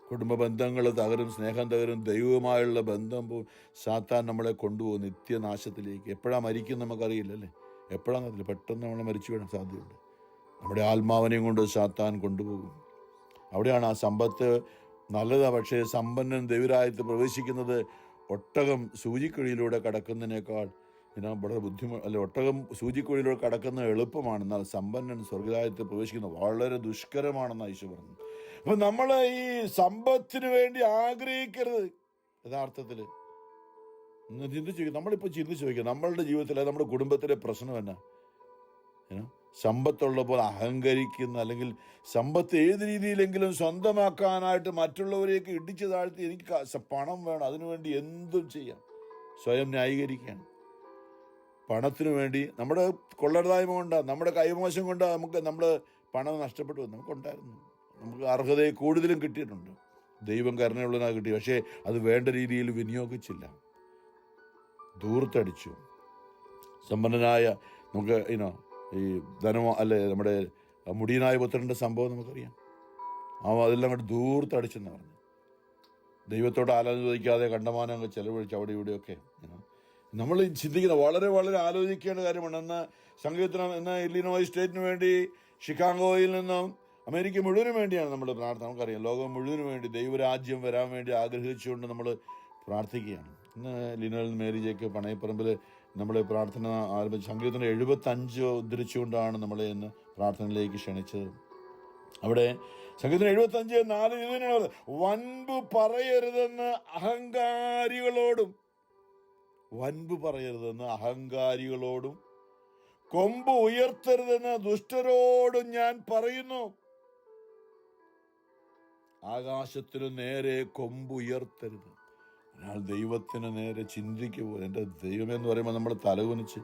കുടുംബ ബന്ധങ്ങൾ തകരും, സ്നേഹം തകരും, ദൈവവുമായുള്ള ബന്ധം സാത്താൻ നമ്മളെ കൊണ്ടുപോകും നിത്യനാശത്തിലേക്ക്. എപ്പോഴാണ് മരിക്കും നമുക്കറിയില്ലല്ലേ, എപ്പോഴാണെന്നറിയില്ല. പെട്ടെന്ന് നമ്മൾ മരിച്ചു വീഴാൻ സാധ്യതയുണ്ട്. നമ്മുടെ ആത്മാവിനെയും കൊണ്ട് സാത്താൻ കൊണ്ടുപോകും. അവിടെയാണ് ആ സമ്പത്ത് നല്ലതാണ്. പക്ഷേ സമ്പന്നൻ ദൈവരാജ്യത്ത് പ്രവേശിക്കുന്നത് ഒട്ടകം സൂചിക്കുഴിയിലൂടെ കടക്കുന്നതിനേക്കാൾ വളരെ ഒട്ടകം സൂചിക്കുഴിയിലൂടെ കടക്കുന്നത് എളുപ്പമാണ്, എന്നാൽ സമ്പന്നൻ സ്വർഗരാജ്യത്ത് പ്രവേശിക്കുന്നത് വളരെ ദുഷ്കരമാണെന്ന് ഈശോ പറഞ്ഞു. അപ്പൊ നമ്മൾ ഈ സമ്പത്തിന് വേണ്ടി ആഗ്രഹിക്കരുത്. യഥാർത്ഥത്തിൽ നമ്മളിപ്പോൾ ചിന്തിച്ചു നോക്കുക, നമ്മളുടെ ജീവിതത്തിലെ നമ്മുടെ കുടുംബത്തിലെ പ്രശ്നം എന്നാ? സമ്പത്തുള്ളപ്പോൾ അഹങ്കരിക്കുന്ന, അല്ലെങ്കിൽ സമ്പത്ത് ഏത് രീതിയിലെങ്കിലും സ്വന്തമാക്കാനായിട്ട് മറ്റുള്ളവരെയൊക്കെ ഇടിച്ചു താഴ്ത്തി എനിക്ക് പണം വേണം, അതിനുവേണ്ടി എന്തും ചെയ്യാം, സ്വയം ന്യായീകരിക്കുകയാണ്. പണത്തിനു വേണ്ടി നമ്മുടെ കൊള്ളരുതായ്മ കൊണ്ടാണ്, നമ്മുടെ കൈമോശം കൊണ്ടാണ് നമ്മൾ പണം നഷ്ടപ്പെട്ടു. നമുക്കുണ്ടായിരുന്നു, നമുക്ക് അർഹതയെ കൂടുതലും കിട്ടിയിട്ടുണ്ട്. ദൈവം കരുണയുള്ളതിനാണ് കിട്ടി. പക്ഷേ അത് വേണ്ട രീതിയിൽ വിനിയോഗിച്ചില്ല, ധൂർത്തടിച്ചു. സമ്പന്നനായ നമുക്ക് ഈ ധനമോ അല്ലെ നമ്മുടെ മുടിയനായ പുത്രൻ്റെ സംഭവം നമുക്കറിയാം. അതെല്ലാം കൂടെ ധൂർത്തടിച്ചെന്ന് പറഞ്ഞു. ദൈവത്തോട് ആലോചന ചോദിക്കാതെ കണ്ടമാനം അങ്ങ് ചെലവഴിച്ച് അവിടെ ഇവിടെയൊക്കെ. നമ്മൾ ചിന്തിക്കുന്ന വളരെ വളരെ ആലോചിക്കേണ്ട കാര്യമാണ്. ഇന്ന് ഇല്ലിനോയ് സ്റ്റേറ്റിന് വേണ്ടി, ഷിക്കാഗോയിൽ നിന്നും അമേരിക്ക മുഴുവനും വേണ്ടിയാണ് നമ്മൾ പ്രാർത്ഥന. നമുക്കറിയാം, ലോകം മുഴുവനും വേണ്ടി ദൈവരാജ്യം വരാൻ വേണ്ടി ആഗ്രഹിച്ചുകൊണ്ട് നമ്മൾ പ്രാർത്ഥിക്കുകയാണ്. ഇന്ന് ലിനൽ മേരി ജേക്ക് പണയപ്പറമ്പിൽ നമ്മൾ പ്രാർത്ഥന ആരംഭിച്ചു. സങ്കീർത്തനം 75 ഉദ്ധരിച്ചുകൊണ്ടാണ് നമ്മളെ ഇന്ന് പ്രാർത്ഥനയിലേക്ക് ക്ഷണിച്ചത്. അവിടെ സങ്കീർത്തനം 75:4 ഇതിനാണ്: വൻപ് പറയരുതെന്ന് അഹങ്കാരികളോടും കൊമ്പ് ഉയർത്തരുതെന്ന് ദുഷ്ടരോടും ഞാൻ പറയുന്നു. ആകാശത്തിനു നേരെ കൊമ്പ് ഉയർത്തരുത്. എന്നാൽ ദൈവത്തിന് നേരെ ചിന്തിക്കുക. എൻ്റെ ദൈവമെന്ന് പറയുമ്പോൾ നമ്മൾ തലകുനിച്ച്,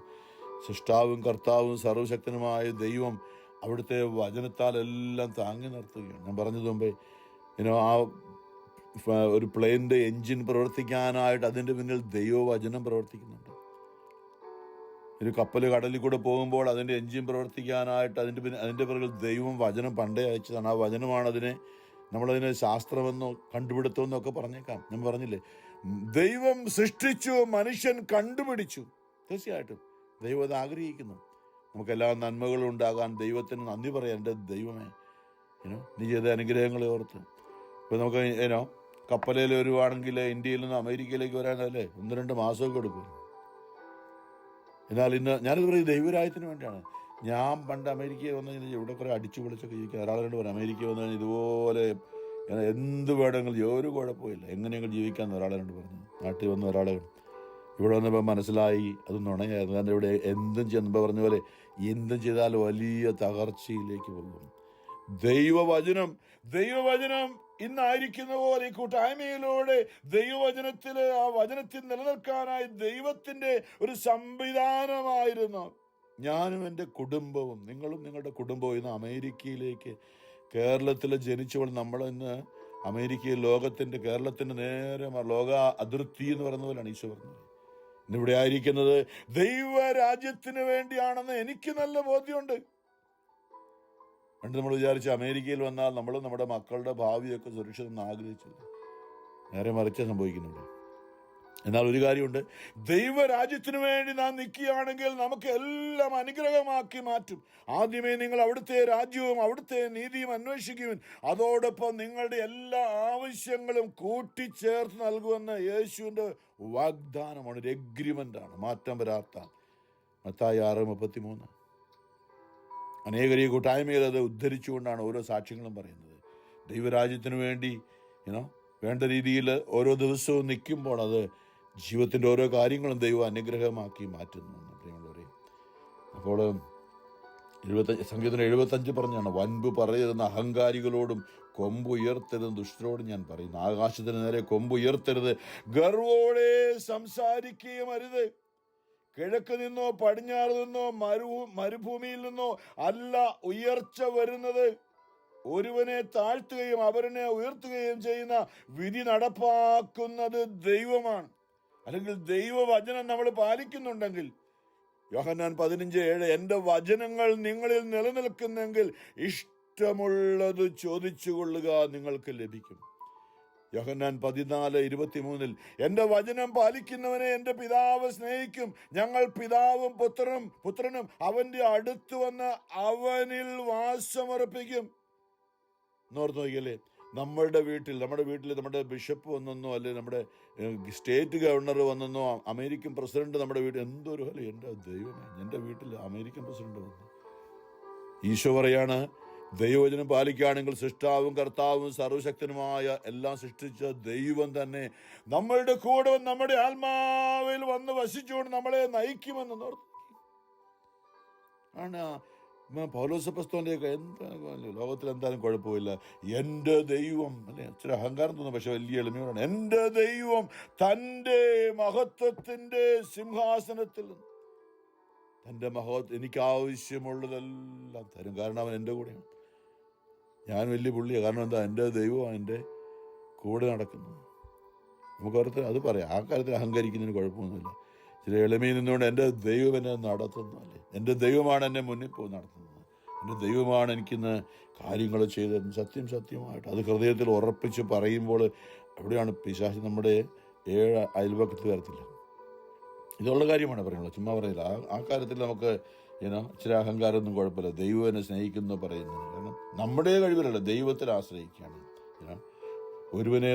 സൃഷ്ടാവും കർത്താവും സർവശക്തനുമായ ദൈവം അവിടുത്തെ വചനത്താൽ എല്ലാം താങ്ങി നിർത്തുകയാണ്. ഞാൻ പറഞ്ഞത് മുമ്പേ ആ ഒരു പ്ലെയിനിൻ്റെ എൻജിൻ പ്രവർത്തിക്കാനായിട്ട് അതിൻ്റെ പിന്നിൽ ദൈവവചനം പ്രവർത്തിക്കുന്നുണ്ട്. ഒരു കപ്പൽ കടലിൽ കൂടെ പോകുമ്പോൾ അതിൻ്റെ എൻജിൻ പ്രവർത്തിക്കാനായിട്ട് അതിൻ്റെ പിറകിൽ ദൈവം വചനം പണ്ടേ അയച്ചതാണ്. ആ വചനമാണ് നമ്മളതിനെ ശാസ്ത്രമെന്നോ കണ്ടുപിടുത്തമെന്നോ ഒക്കെ പറഞ്ഞേക്കാം. ഞാൻ പറഞ്ഞില്ലേ, ദൈവം സൃഷ്ടിച്ചു, മനുഷ്യൻ കണ്ടുപിടിച്ചു. തീർച്ചയായിട്ടും ദൈവം അത് ആഗ്രഹിക്കുന്നു. നമുക്കെല്ലാ നന്മകളും ഉണ്ടാകാൻ ദൈവത്തിന് നന്ദി പറയാം. എൻ്റെ ദൈവമേ, നീ ചെയ്ത അനുഗ്രഹങ്ങളെ ഓർത്ത്. ഇപ്പോൾ നമുക്ക് കപ്പലിൽ വരുവാണെങ്കിൽ ഇന്ത്യയിൽ നിന്ന് അമേരിക്കയിലേക്ക് വരാനല്ലേ 1-2 മാസമൊക്കെ എടുക്കും. എന്നാൽ ഇന്ന് ഞാനിത് പറയും ദൈവരാജ്യത്തിന് വേണ്ടിയാണ്. ഞാൻ പണ്ട് അമേരിക്കയിൽ വന്നു കഴിഞ്ഞാൽ ഇവിടെ കുറേ അടിച്ചു പൊളിച്ചൊക്കെ ജീവിക്കുക. ഒരാളോട് പറയും അമേരിക്കയിൽ വന്നു കഴിഞ്ഞാൽ ഇതുപോലെ എന്ത് വേണമെങ്കിലും ഒരു കുഴപ്പമില്ല, എങ്ങനെയെങ്കിലും ജീവിക്കാമെന്ന് ഒരാളോട് പറഞ്ഞു. നാട്ടിൽ വന്ന ഒരാൾ ഇവിടെ വന്നപ്പോൾ മനസ്സിലായി അത് നുണയായിരുന്നു. കാരണം ഇവിടെ എന്തും ചെയ്യുമ്പോൾ പറഞ്ഞ പോലെ എന്തും ചെയ്താൽ വലിയ തകർച്ചയിലേക്ക് പോകും. ദൈവവചനം ഇന്നായിരിക്കുന്ന പോലെ ഈ കൂട്ടായ്മയിലൂടെ ദൈവവചനത്തില് ആ വചനത്തിൽ നിലനിൽക്കാനായി ദൈവത്തിന്റെ ഒരു സംവിധാനമായിരുന്നു ഞാനും എൻ്റെ കുടുംബവും. നിങ്ങളും നിങ്ങളുടെ കുടുംബവും ഇന്ന് അമേരിക്കയിലേക്ക്, കേരളത്തിൽ ജനിച്ചവൾ നമ്മളിന്ന് അമേരിക്കയിൽ ലോകത്തിന്റെ, കേരളത്തിന്റെ നേരെ ലോക അതിർത്തി എന്ന് പറയുന്ന പോലെയാണ് ഈശോ പറഞ്ഞത്. ഇന്നിവിടെ ആയിരിക്കുന്നത് ദൈവരാജ്യത്തിന് വേണ്ടിയാണെന്ന് എനിക്ക് നല്ല ബോധ്യമുണ്ട്. പണ്ട് നമ്മൾ വിചാരിച്ച അമേരിക്കയിൽ വന്നാൽ നമ്മൾ നമ്മുടെ മക്കളുടെ ഭാവിയൊക്കെ സുരക്ഷിതം ആഗ്രഹിച്ചില്ല. നേരെ മറിച്ച് സംഭവിക്കുന്നുണ്ട്. എന്നാൽ ഒരു കാര്യമുണ്ട്, ദൈവരാജ്യത്തിന് വേണ്ടി നാം നിൽക്കുകയാണെങ്കിൽ നമുക്ക് എല്ലാം അനുഗ്രഹമാക്കി മാറ്റും. ആദ്യമേ നിങ്ങൾ അവിടുത്തെ രാജ്യവും അവിടുത്തെ നീതിയും അന്വേഷിക്കുവിൻ, അതോടൊപ്പം നിങ്ങളുടെ എല്ലാ ആവശ്യങ്ങളും കൂട്ടിച്ചേർത്ത് നൽകുമെന്ന് യേശുവിൻ്റെ വാഗ്ദാനമാണ്, ഒരു എഗ്രിമെൻ്റാണ്, മാറ്റം വരാത്ത. മത്തായി 6:33. അനേകർ ഈ കൂട്ടായ്മയിൽ അത് ഉദ്ധരിച്ചുകൊണ്ടാണ് ഓരോ സാക്ഷ്യങ്ങളും പറയുന്നത്. ദൈവരാജ്യത്തിന് വേണ്ടി വേണ്ട രീതിയിൽ ഓരോ ദിവസവും നിൽക്കുമ്പോൾ അത് ജീവിതത്തിൻ്റെ ഓരോ കാര്യങ്ങളും ദൈവം അനുഗ്രഹമാക്കി മാറ്റുന്നു പ്രിയമുള്ളവരെ. അപ്പോൾ സംഗീതം 75 പറഞ്ഞാണ്, വൻപ് പറയരുന്ന അഹങ്കാരികളോടും കൊമ്പ് ഉയർത്തരുത് ദുഷ്ടരോടും ഞാൻ പറയുന്നു. ആകാശത്തിന് നേരെ കൊമ്പ് ഉയർത്തരുത്, ഗർവോടെ സംസാരിക്കുകയും അരുത്. കിഴക്ക് നിന്നോ പടിഞ്ഞാറ് നിന്നോ മരുഭൂമിയിൽ നിന്നോ അല്ല ഉയർച്ച വരുന്നത്. ഒരുവനെ താഴ്ത്തുകയും അവരനെ ഉയർത്തുകയും ചെയ്യുന്ന വിധി നടപ്പാക്കുന്നത് ദൈവമാണ്. അല്ലെങ്കിൽ ദൈവവചനം നമ്മൾ പാലിക്കുന്നുണ്ടെങ്കിൽ, യോഹന്നാൻ 15:7, എൻ്റെ വചനങ്ങൾ നിങ്ങളിൽ നിലനിൽക്കുന്നെങ്കിൽ ഇഷ്ടമുള്ളത് ചോദിച്ചുകൊള്ളുക, നിങ്ങൾക്ക് ലഭിക്കും. യോഹന്നാൻ 14:23, എൻ്റെ വചനം പാലിക്കുന്നവനെ എൻ്റെ പിതാവ് സ്നേഹിക്കും, ഞങ്ങൾ പിതാവും പുത്രനും അവൻ്റെ അടുത്ത് വന്ന് അവനിൽ വാസമർപ്പിക്കും. എന്നോർത്ത് നോക്കിയല്ലേ, നമ്മുടെ വീട്ടിൽ നമ്മുടെ ബിഷപ്പ് വന്നെന്നോ, അല്ലെ നമ്മുടെ സ്റ്റേറ്റ് ഗവർണർ വന്നെന്നോ, അമേരിക്കൻ പ്രസിഡന്റ് നമ്മുടെ വീട്ടിൽ, എന്തൊരു അല്ലെ, എൻ്റെ ദൈവമേ, എൻ്റെ വീട്ടിൽ അമേരിക്കൻ പ്രസിഡന്റ് വന്നു. ഈശോ പറയാണ്, ദൈവവചനം പാലിക്കുകയാണെങ്കിൽ സൃഷ്ടാവും കർത്താവും സർവശക്തനുമായ എല്ലാം സൃഷ്ടിച്ച ദൈവം തന്നെ നമ്മളുടെ കൂടെ നമ്മുടെ ആത്മാവിൽ വന്ന് വസിച്ചുകൊണ്ട് നമ്മളെ നയിക്കുമെന്ന് ആണ്. പൗലോസപ്പസ്തോന്റെയൊക്കെ എന്തായാലും ലോകത്തിൽ എന്തായാലും കുഴപ്പമില്ല, എൻ്റെ ദൈവം അല്ലെ, ഇച്ചിരി അഹങ്കാരം തോന്നും, പക്ഷെ വലിയ എളിമയോടാണ്. എൻ്റെ ദൈവം തൻ്റെ മഹത്വത്തിൻ്റെ സിംഹാസനത്തിൽ തൻ്റെ എനിക്ക് ആവശ്യമുള്ളതെല്ലാം തരും. കാരണം അവൻ എൻ്റെ കൂടെയാണ്. ഞാൻ വലിയ പുള്ളിയാണ്. കാരണം എന്താ, എൻ്റെ ദൈവമാണ് എൻ്റെ കൂടെ നടക്കുന്നത്. നമുക്ക് ഓർത്ത് അത് പറയാം. ആ കാര്യത്തിൽ അഹങ്കരിക്കുന്നതിന് കുഴപ്പമൊന്നുമില്ല. ചില എളിമയിൽ നിന്നുകൊണ്ട് എൻ്റെ ദൈവം എന്നെ നടത്തുന്നു, അല്ലേ, എൻ്റെ ദൈവമാണ് എന്നെ മുന്നിൽ പോയി നടത്തുന്നത്, എൻ്റെ ദൈവമാണ് എനിക്കിന്ന് കാര്യങ്ങൾ ചെയ്തത്. സത്യമായിട്ട് അത് ഹൃദയത്തിൽ ഉറപ്പിച്ച് പറയുമ്പോൾ അവിടെയാണ് പിശാച് നമ്മുടെ 7 അയൽവക്കത്ത് വരത്തില്ല. ഇതുള്ള കാര്യമാണ് പറയുന്നത്, ചുമ്മാ പറയില്ല. ആ കാര്യത്തിൽ നമുക്ക് ഇച്ചിരി അഹങ്കാരമൊന്നും കുഴപ്പമില്ല. ദൈവം എന്നെ സ്നേഹിക്കുന്നു പറയുന്നത്. കാരണം നമ്മുടെ കഴിവിലല്ല, ദൈവത്തിൽ ആശ്രയിക്കുകയാണ്. ഒരുവനെ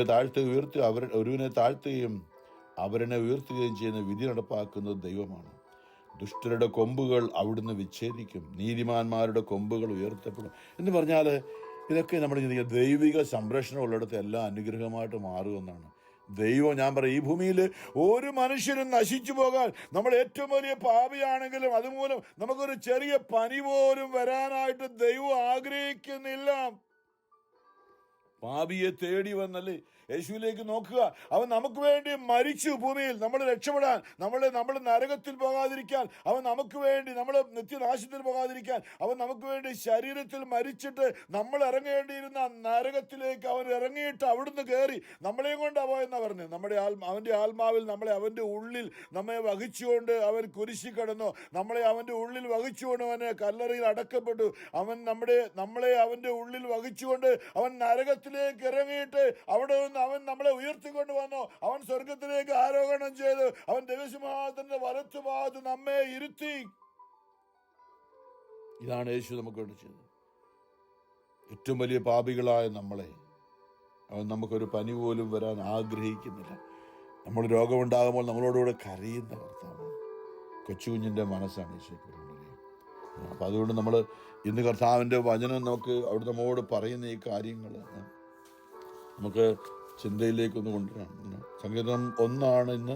താഴ്ത്തുകയും അവരനെ ഉയർത്തുകയും ചെയ്യുന്ന വിധി നടപ്പാക്കുന്നത് ദൈവമാണ്. ദുഷ്ടരുടെ കൊമ്പുകൾ അവിടുന്ന് വിച്ഛേദിക്കും, നീതിമാന്മാരുടെ കൊമ്പുകൾ ഉയർത്തപ്പെടും എന്ന് പറഞ്ഞാൽ ഇതൊക്കെ നമ്മൾ ചിന്തിക്കുക, ദൈവിക സംരക്ഷണം ഉള്ളിടത്ത് എല്ലാം അനുഗ്രഹമായിട്ട് മാറുമെന്നാണ്. ദൈവം, ഞാൻ പറയും, ഈ ഭൂമിയിൽ ഒരു മനുഷ്യരും നശിച്ചു പോകാൻ, നമ്മൾ ഏറ്റവും വലിയ പാപിയാണെങ്കിലും അതുമൂലം നമുക്കൊരു ചെറിയ പനി പോലും വരാനായിട്ട് ദൈവം ആഗ്രഹിക്കുന്നില്ല. പാപിയെ തേടി വന്നല്ലേ യേശുവിലേക്ക് നോക്കുക. അവൻ നമുക്ക് വേണ്ടി മരിച്ചു ഭൂമിയിൽ, നമ്മൾ രക്ഷപ്പെടാൻ, നമ്മൾ നരകത്തിൽ പോകാതിരിക്കാൻ, അവൻ നമുക്ക് വേണ്ടി, നമ്മൾ നിത്യനാശത്തിൽ പോകാതിരിക്കാൻ അവൻ നമുക്ക് വേണ്ടി ശരീരത്തിൽ മരിച്ചിട്ട് നമ്മൾ ഇറങ്ങേണ്ടിയിരുന്ന നരകത്തിലേക്ക് അവൻ ഇറങ്ങിയിട്ട് അവിടുന്ന് കയറി നമ്മളെയും കൊണ്ട് പോയെന്നാ പറഞ്ഞത്. അവൻ്റെ ആത്മാവിൽ അവൻ്റെ ഉള്ളിൽ നമ്മെ വഹിച്ചുകൊണ്ട് അവൻ കുരിശി കടന്നു. നമ്മളെ അവൻ്റെ ഉള്ളിൽ വഹിച്ചുകൊണ്ട് അവന് കല്ലറയിൽ അടക്കപ്പെട്ടു. അവൻ നമ്മളെ അവൻ്റെ ഉള്ളിൽ വഹിച്ചുകൊണ്ട് അവൻ നരകത്തിലേക്ക് ഇറങ്ങിയിട്ട് അവിടെ നിന്ന് അവൻ നമ്മളെ ഉയർത്തിക്കൊണ്ട് വന്നു. അവൻ സ്വർഗത്തിലേക്ക് ആരോഹണം ചെയ്ത് അവൻ ദൈവസിംഹാസനത്തിന്റെ വലത്തുഭാഗത്ത് നമ്മെ ഇരുത്തി. ഇതാണ് യേശു നമുക്ക് വേണ്ടി ചെയ്തത്. ഏറ്റവും വലിയ പാപികളായ നമ്മളെ അവൻ നമുക്കൊരു പനി പോലും വരാൻ ആഗ്രഹിക്കുന്നില്ല. നമ്മൾ രോഗമുണ്ടാകുമ്പോൾ നമ്മളോടുകൂടെ കരയുന്ന കർത്താവാണ്. കൊച്ചുകുഞ്ഞിൻ്റെ മനസ്സാണ് യേശുക്ക്. അപ്പം അതുകൊണ്ട് നമ്മൾ ഇന്ന് കർത്താവിൻ്റെ വചനം നമുക്ക് അവിടെ നമ്മോട് പറയുന്ന ഈ കാര്യങ്ങൾ നമുക്ക് ചിന്തയിലേക്കൊന്ന് കൊണ്ടുവരാം. സംഗീതം 1 ഇന്ന്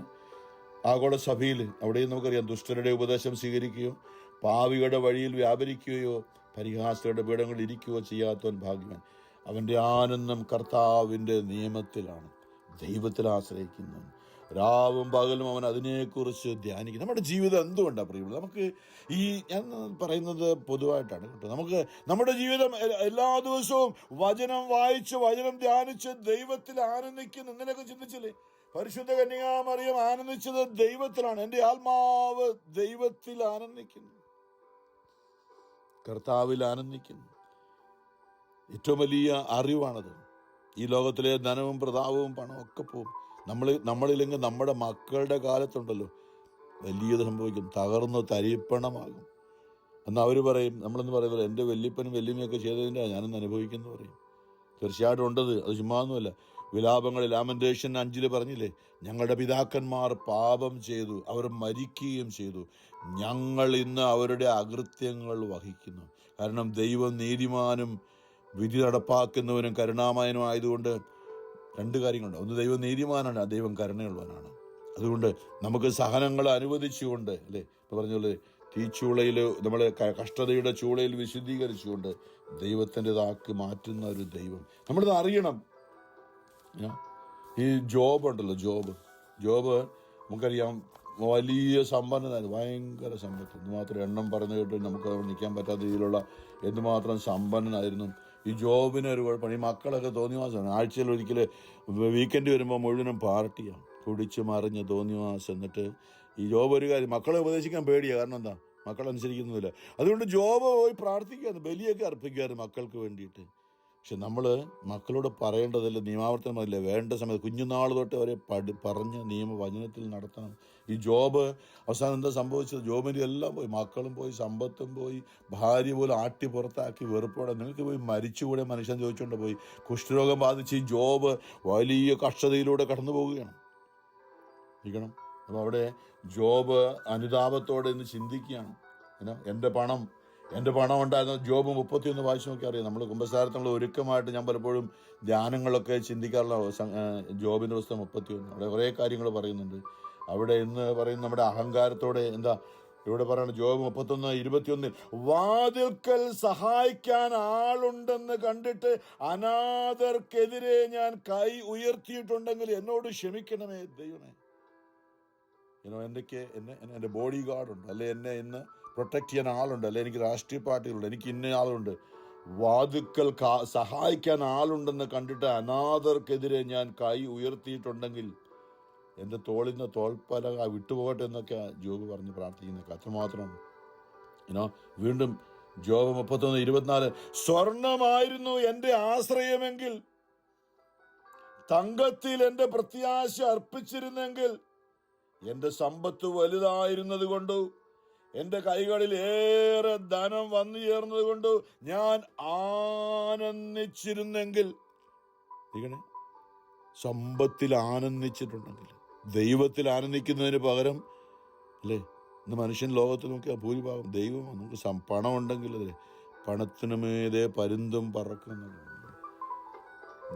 ആഗോള സഭയിൽ. അവിടെയും നമുക്കറിയാം, ദുഷ്ടരുടെ ഉപദേശം സ്വീകരിക്കുകയോ പാവിയുടെ വഴിയിൽ വ്യാപരിക്കുകയോ പരിഹാസയുടെ പീഠങ്ങളിൽ ഇരിക്കുകയോ ചെയ്യാത്തവൻ ഭാഗ്യവാൻ. അവൻ്റെ ആനന്ദം കർത്താവിൻ്റെ നിയമത്തിലാണ്. ദൈവത്തിൽ ആശ്രയിക്കുന്നവൻ രാവും പകലും അവൻ അതിനെക്കുറിച്ച് ധ്യാനിക്കും. നമ്മുടെ ജീവിതം എന്തുകൊണ്ടാണ് പ്രിയമുള്ളത്? നമുക്ക് ഞാൻ പറയുന്നത് പൊതുവായിട്ടാണ് കേട്ടോ. നമുക്ക് നമ്മുടെ ജീവിതം എല്ലാ ദിവസവും വചനം വായിച്ച് വചനം ധ്യാനിച്ച് ദൈവത്തിൽ ആനന്ദിക്കുന്നു. ഇന്നലെയൊക്കെ ചിന്തിച്ചില്ലേ? പരിശുദ്ധ കന്യകാമറിയം ആനന്ദിച്ചത് ദൈവത്തിലാണ്. എൻ്റെ ആത്മാവ് ദൈവത്തിൽ ആനന്ദിക്കുന്നു, കർത്താവിൽ ആനന്ദിക്കുന്നു. ഏറ്റവും വലിയ അറിവാണത്. ഈ ലോകത്തിലെ ധനവും പ്രതാപവും പണവും ഒക്കെ പോകും. നമ്മളില്ലെങ്കിൽ നമ്മുടെ മക്കളുടെ കാലത്തുണ്ടല്ലോ വലിയത് സംഭവിക്കും, തകർന്ന് തരിപ്പണമാകും. എന്നാൽ അവർ പറയും, നമ്മളെന്ന് പറയുന്നത് എൻ്റെ വല്യപ്പനും വല്യമ്മയൊക്കെ ചെയ്തതിൻ്റെ ഞാനൊന്ന് അനുഭവിക്കുന്നു പറയും. തീർച്ചയായിട്ടും ഉണ്ടത്, അത് ചുമ്മാന്നുമല്ല. വിലാപങ്ങളിൽ ലാമന്റേഷൻ 5 പറഞ്ഞില്ലേ, ഞങ്ങളുടെ പിതാക്കന്മാർ പാപം ചെയ്തു, അവർ മരിക്കുകയും ചെയ്തു, ഞങ്ങൾ ഇന്ന് അവരുടെ അകൃത്യങ്ങൾ വഹിക്കുന്നു. കാരണം ദൈവം നീതിമാനും വിധി നടപ്പാക്കുന്നവനും കരുണാമയനും ആയതുകൊണ്ട് 2 കാര്യങ്ങളുണ്ട്. ഒന്ന്, ദൈവം നീതിമാനാണ്, ദൈവം കരുണയുള്ളവനാണ്. അതുകൊണ്ട് നമുക്ക് സഹനങ്ങൾ അനുവദിച്ചുകൊണ്ട്, അല്ലേ, ഇപ്പോൾ പറഞ്ഞോളൂ, തീച്ചൂളയിൽ നമ്മളെ കഷ്ടതയുടെ ചൂളയിൽ വിശുദ്ധീകരിച്ചുകൊണ്ട് ദൈവത്തിൻ്റെതാക്കി മാറ്റുന്ന ഒരു ദൈവം നമ്മളിത് അറിയണം. ഈ ജോബ് ഉണ്ടല്ലോ, ജോബ് നമുക്കറിയാം, വലിയ സമ്പന്നനായിരുന്നു, ഭയങ്കര സമ്പത്ത്. എന്തുമാത്രം എണ്ണം പറഞ്ഞു കേട്ട് നമുക്ക് നിൽക്കാൻ പറ്റാത്ത രീതിയിലുള്ള എന്തുമാത്രം സമ്പന്നനായിരുന്നു. ഈ ജോബിന് ഒരു കുഴപ്പമാണ്, ഈ മക്കളൊക്കെ തോന്നിവാസമാണ്. ആഴ്ചയിൽ ഒരിക്കൽ വീക്കെൻഡ് വരുമ്പോൾ മുഴുവനും പാർട്ടിയാണ്, കുടിച്ച് മറിഞ്ഞ് തോന്നിവാസം. എന്നിട്ട് ഈ ജോബ് ഒരു കാര്യം, മക്കളെ ഉപദേശിക്കാൻ പേടിയാണ്. കാരണം എന്താ? മക്കളനുസരിക്കുന്നില്ല. അതുകൊണ്ട് ജോബ് പോയി പ്രാർത്ഥിക്കുകയായിരുന്നു, ബലിയൊക്കെ അർപ്പിക്കുമായിരുന്നു മക്കൾക്ക് വേണ്ടിയിട്ട്. പക്ഷെ നമ്മൾ മക്കളോട് പറയേണ്ടതല്ല, നിയമാവർത്തനം അതില്ല, വേണ്ട സമയത്ത് കുഞ്ഞുനാൾ തൊട്ട് അവരെ പറഞ്ഞ് നിയമവചനത്തിൽ നടത്തണം. ഈ ജോബ് അവസാനം എന്താ സംഭവിച്ചത്? ജോബിൻ്റെ എല്ലാം പോയി, മക്കളും പോയി, സമ്പത്തും പോയി, ഭാര്യ പോലും ആട്ടി പുറത്താക്കി വെറുപ്പോടെ. നിങ്ങൾക്ക് പോയി മരിച്ചുകൂടെ മനുഷ്യൻ ചോദിച്ചുകൊണ്ട് പോയി. കുഷ്ഠരോഗം ബാധിച്ച് ഈ ജോബ് വലിയ കഷ്ടതയിലൂടെ കടന്നു പോവുകയാണ്. ഇരിക്കണം. അപ്പോൾ അവിടെ ജോബ് അനുതാപത്തോടെ ഇന്ന് ചിന്തിക്കുകയാണ്. എൻ്റെ പണം ഉണ്ടായിരുന്ന ജോബ് 31 വായിച്ചു നോക്കി അറിയാം. നമ്മൾ കുമ്പസാരത്തിനുള്ള ഒരുക്കമായിട്ട് ഞാൻ പലപ്പോഴും ധ്യാനങ്ങളൊക്കെ ചിന്തിക്കാറുള്ള ജോബിൻ്റെ പുസ്തകം 31. അവിടെ കുറേ കാര്യങ്ങൾ പറയുന്നുണ്ട്. അവിടെ ഇന്ന് പറയുന്ന നമ്മുടെ അഹങ്കാരത്തോടെ എന്താ ഇവിടെ പറയുന്നത്? ജോബ് 31:21, വാതിൽക്കൽ സഹായിക്കാൻ ആളുണ്ടെന്ന് കണ്ടിട്ട് അനാഥർക്കെതിരെ ഞാൻ കൈ ഉയർത്തിയിട്ടുണ്ടെങ്കിൽ എന്നോട് ക്ഷമിക്കണമേ ദൈവമേ. എൻ്റെ ബോഡി ഗാർഡുണ്ട്, അല്ലെ എന്നെ ഇന്ന് പ്രൊട്ടക്ട് ചെയ്യാൻ ആളുണ്ട്, അല്ലെ എനിക്ക് രാഷ്ട്രീയ പാർട്ടികളുണ്ട്, എനിക്ക് ഇന്ന ആളുണ്ട്. വാതുക്കൽ സഹായിക്കാൻ ആളുണ്ടെന്ന് കണ്ടിട്ട് അനാഥർക്കെതിരെ ഞാൻ കൈ ഉയർത്തിയിട്ടുണ്ടെങ്കിൽ എൻ്റെ തോളിന്ന് തോൾപ്പലക വിട്ടുപോകട്ടെ എന്നൊക്കെ ജോബ് പറഞ്ഞ് പ്രാർത്ഥിക്കുന്നൊക്കെ അത്രമാത്രം. വീണ്ടും ജോബ് 31:24, സ്വർണമായിരുന്നു എൻ്റെ ആശ്രയമെങ്കിൽ, തങ്കത്തിൽ എൻ്റെ പ്രത്യാശ അർപ്പിച്ചിരുന്നെങ്കിൽ, എൻ്റെ സമ്പത്ത് വലുതായിരുന്നത് കൊണ്ട്, എൻ്റെ കൈകളിൽ ഏറെ ധനം വന്നു ചേർന്നത് കൊണ്ട് ഞാൻ ആനന്ദിച്ചിരുന്നെങ്കിൽ. സമ്പത്തിൽ ആനന്ദിച്ചിട്ടുണ്ടെങ്കിൽ, ദൈവത്തിൽ ആനന്ദിക്കുന്നതിന് പകരം, അല്ലേ, ഇന്ന് മനുഷ്യൻ ലോകത്തിൽ നോക്കിയാൽ ഭൂരിഭാഗം ദൈവം. നമുക്ക് പണം ഉണ്ടെങ്കിൽ അല്ലേ, പണത്തിനു മീതെ പരുന്തും പറക്കുന്നു.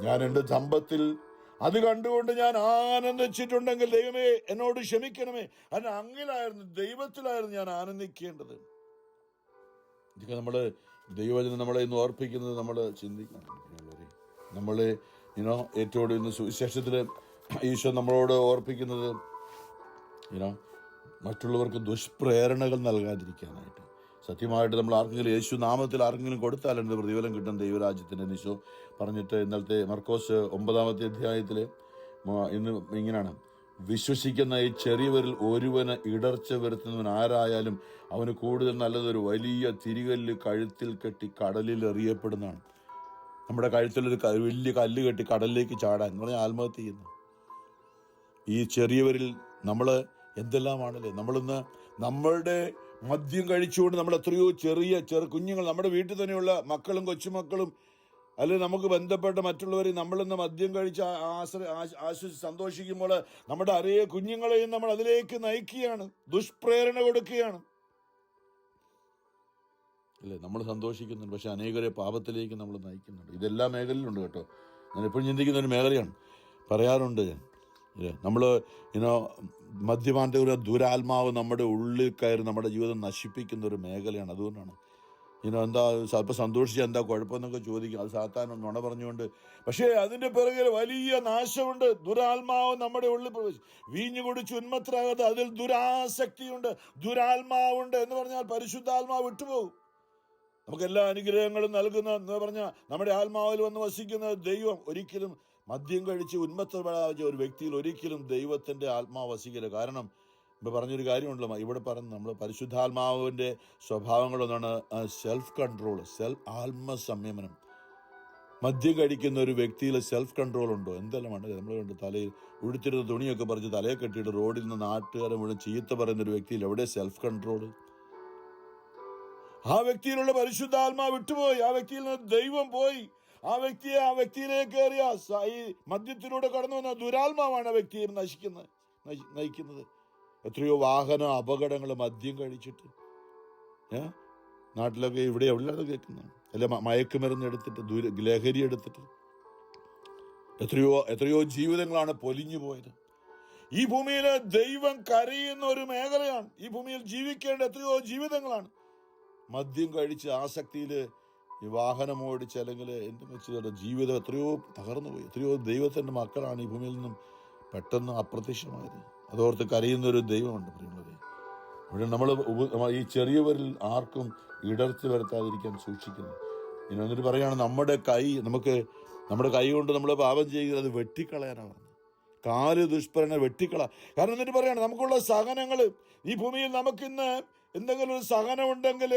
ഞാൻ എൻ്റെ സമ്പത്തിൽ അത് കണ്ടുകൊണ്ട് ഞാൻ ആനന്ദിച്ചിട്ടുണ്ടെങ്കിൽ ദൈവമേ എന്നോട് ക്ഷമിക്കണമേ. അതിന് അങ്ങിലായിരുന്നു, ദൈവത്തിലായിരുന്നു ഞാൻ ആനന്ദിക്കേണ്ടത്. ഇതൊക്കെ നമ്മള് ദൈവവചനം നമ്മളെ ഇന്ന് ഓർപ്പിക്കുന്നത് നമ്മൾ ചിന്തിക്കണം. നമ്മളെ ഏറ്റവും ഇന്ന് സുവിശേഷത്തിൽ ഈശോ നമ്മളോട് ഓർപ്പിക്കുന്നത് മറ്റുള്ളവർക്ക് ദുഷ്പ്രേരണകൾ നൽകാതിരിക്കാനായിട്ട്. സത്യമായിട്ട് നമ്മൾ ആർക്കെങ്കിലും യേശു നാമത്തിൽ ആർക്കെങ്കിലും കൊടുത്താൽ എന്ത് പ്രതിഫലം കിട്ടും ദൈവരാജ്യത്തിന് ഈശോ പറഞ്ഞിട്ട് ഇന്നലത്തെ മർക്കോസ് 9-ാമത്തെ അധ്യായത്തിൽ ഇന്ന് ഇങ്ങനെയാണ്: വിശ്വസിക്കുന്ന ഈ ചെറിയവരിൽ ഒരുവന് ഇടർച്ച വരുത്തുന്നവൻ ആരായാലും അവന് കൂടുതൽ നല്ലതൊരു വലിയ തിരികല്ല് കഴുത്തിൽ കെട്ടി കടലിൽ എറിയപ്പെടുന്നതാണ്. നമ്മുടെ കഴുത്തിലൊരു വലിയ കല്ല് കെട്ടി കടലിലേക്ക് ചാടാൻ എന്ന് പറഞ്ഞാൽ ആത്മഹത്യ ചെയ്യുന്നു. ഈ ചെറിയവരിൽ നമ്മൾ എന്തെല്ലാമാണല്ലേ, നമ്മളിന്ന് നമ്മളുടെ മദ്യം കഴിച്ചുകൊണ്ട് നമ്മൾ എത്രയോ ചെറിയ കുഞ്ഞുങ്ങൾ, നമ്മുടെ വീട്ടിൽ തന്നെയുള്ള മക്കളും കൊച്ചുമക്കളും, അല്ലെങ്കിൽ നമുക്ക് ബന്ധപ്പെട്ട മറ്റുള്ളവരെ നമ്മളിന്ന് മദ്യം കഴിച്ച് ആശ്വസിച്ച് സന്തോഷിക്കുമ്പോൾ നമ്മുടെ അറിയ കുഞ്ഞുങ്ങളെയും നമ്മൾ അതിലേക്ക് നയിക്കുകയാണ്, ദുഷ്പ്രേരണ കൊടുക്കുകയാണ്, അല്ലേ. നമ്മൾ സന്തോഷിക്കുന്നുണ്ട്, പക്ഷെ അനേകരെ പാപത്തിലേക്ക് നമ്മൾ നയിക്കുന്നുണ്ട്. ഇതെല്ലാ മേഖലയിലുണ്ട് കേട്ടോ. ഞാൻ എപ്പോഴും ചിന്തിക്കുന്ന ഒരു മേഖലയാണ്, പറയാറുണ്ട് ഞാൻ. നമ്മൾ മദ്യപാനത്തെ ഒരു ദുരാത്മാവ് നമ്മുടെ ഉള്ളിൽ കയറി നമ്മുടെ ജീവിതം നശിപ്പിക്കുന്ന ഒരു മേഖലയാണ്. അതുകൊണ്ടാണ് എന്താ സ്വല്പം സന്തോഷിച്ചാൽ എന്താ കുഴപ്പമെന്നൊക്കെ ചോദിക്കും. അത് സാത്താൻ നുണ പറഞ്ഞുകൊണ്ട്. പക്ഷേ അതിൻ്റെ പിറകിൽ വലിയ നാശമുണ്ട്. ദുരാത്മാവ് നമ്മുടെ ഉള്ളിൽ പ്രവേശിച്ചു. വീഞ്ഞു കുടിച്ച് ഉന്മത്തരാകാതെ അതിൽ ദുരാസക്തിയുണ്ട്, ദുരാത്മാവുണ്ട് എന്ന് പറഞ്ഞാൽ പരിശുദ്ധാത്മാവ് വിട്ടുപോകും. നമുക്ക് എല്ലാ അനുഗ്രഹങ്ങളും നൽകുന്ന എന്ന് പറഞ്ഞാൽ നമ്മുടെ ആത്മാവിൽ വന്ന് വസിക്കുന്ന ദൈവം ഒരിക്കലും മദ്യം കഴിച്ച് ഉന്മത്തരായ ഒരു വ്യക്തിയിൽ ഒരിക്കലും ദൈവത്തിൻ്റെ ആത്മാവ് വസിക്കില്ല. കാരണം ഇപ്പോൾ പറഞ്ഞൊരു കാര്യമുണ്ടല്ലോ, ഇവിടെ പറഞ്ഞു നമ്മൾ പരിശുദ്ധാത്മാവിൻ്റെ സ്വഭാവങ്ങളൊന്നാണ് സെൽഫ് കൺട്രോൾ, ആത്മസംയമനം. മദ്യം കഴിക്കുന്ന ഒരു വ്യക്തിയിൽ സെൽഫ് കൺട്രോൾ ഉണ്ടോ? എന്തെല്ലാം ഉണ്ട്. നമ്മൾ കണ്ട് തലയിൽ ഉടുത്തിരുന്ന തുണിയൊക്കെ പറിച്ച് തലയെ കെട്ടിയിട്ട് റോഡിൽ നിന്ന് നാട്ടുകാരെ മുഴുവൻ ചീത്ത പറയുന്ന ഒരു വ്യക്തിയിൽ എവിടെ സെൽഫ് കൺട്രോൾ? ആ വ്യക്തിയിലുള്ള പരിശുദ്ധാത്മാവ് വിട്ടുപോയി. ആ വ്യക്തിയിൽ നിന്ന് ദൈവം പോയി. ആ വ്യക്തിയിലേക്ക് കയറിയ ഈ മദ്യത്തിലൂടെ കടന്നു വന്ന ദുരാത്മാവാണ് ആ വ്യക്തിയെ നയിക്കുന്നത്. എത്രയോ വാഹന അപകടങ്ങൾ മദ്യം കഴിച്ചിട്ട് നാട്ടിലൊക്കെ ഇവിടെ എവിടെയാണ് കേൾക്കുന്നത്. അല്ല മയക്കുമരുന്ന് എടുത്തിട്ട് ലഹരി എടുത്തിട്ട് എത്രയോ ജീവിതങ്ങളാണ് പൊലിഞ്ഞു പോയത്. ഈ ഭൂമിയിൽ ദൈവം കരയുന്ന ഒരു മേഖലയാണ്. ഈ ഭൂമിയിൽ ജീവിക്കേണ്ട എത്രയോ ജീവിതങ്ങളാണ് മദ്യം കഴിച്ച് ആസക്തിയിൽ ഈ വാഹനം ഓടിച്ച് അല്ലെങ്കിൽ എന്തും വെച്ച് ജീവിതം എത്രയോ തകർന്നു പോയി. എത്രയോ ദൈവത്തിൻ്റെ മക്കളാണ് ഈ ഭൂമിയിൽ നിന്നും പെട്ടെന്ന് അപ്രത്യക്ഷമായത്. അതോർത്ത് കരയുന്നൊരു ദൈവമുണ്ട് പ്രിയമുള്ളവരെ. ഇവിടെ നമ്മൾ ഈ ചെറിയവരിൽ ആർക്കും ഇടർച്ച വരുത്താതിരിക്കാൻ സൂക്ഷിക്കുന്നു. ഇനി എന്നിട്ട് പറയുകയാണ് നമ്മുടെ കൈ കൊണ്ട് നമ്മൾ പാപം ചെയ്യുന്നത് അത് വെട്ടിക്കളയാനാണ് പറഞ്ഞത്. കാല് ദുഷ്പരണ വെട്ടിക്കള. കാരണം എന്നിട്ട് പറയാണ് നമുക്കുള്ള സഹനങ്ങൾ ഈ ഭൂമിയിൽ നമുക്കിന്ന് എന്തെങ്കിലും ഒരു സഹനം ഉണ്ടെങ്കിൽ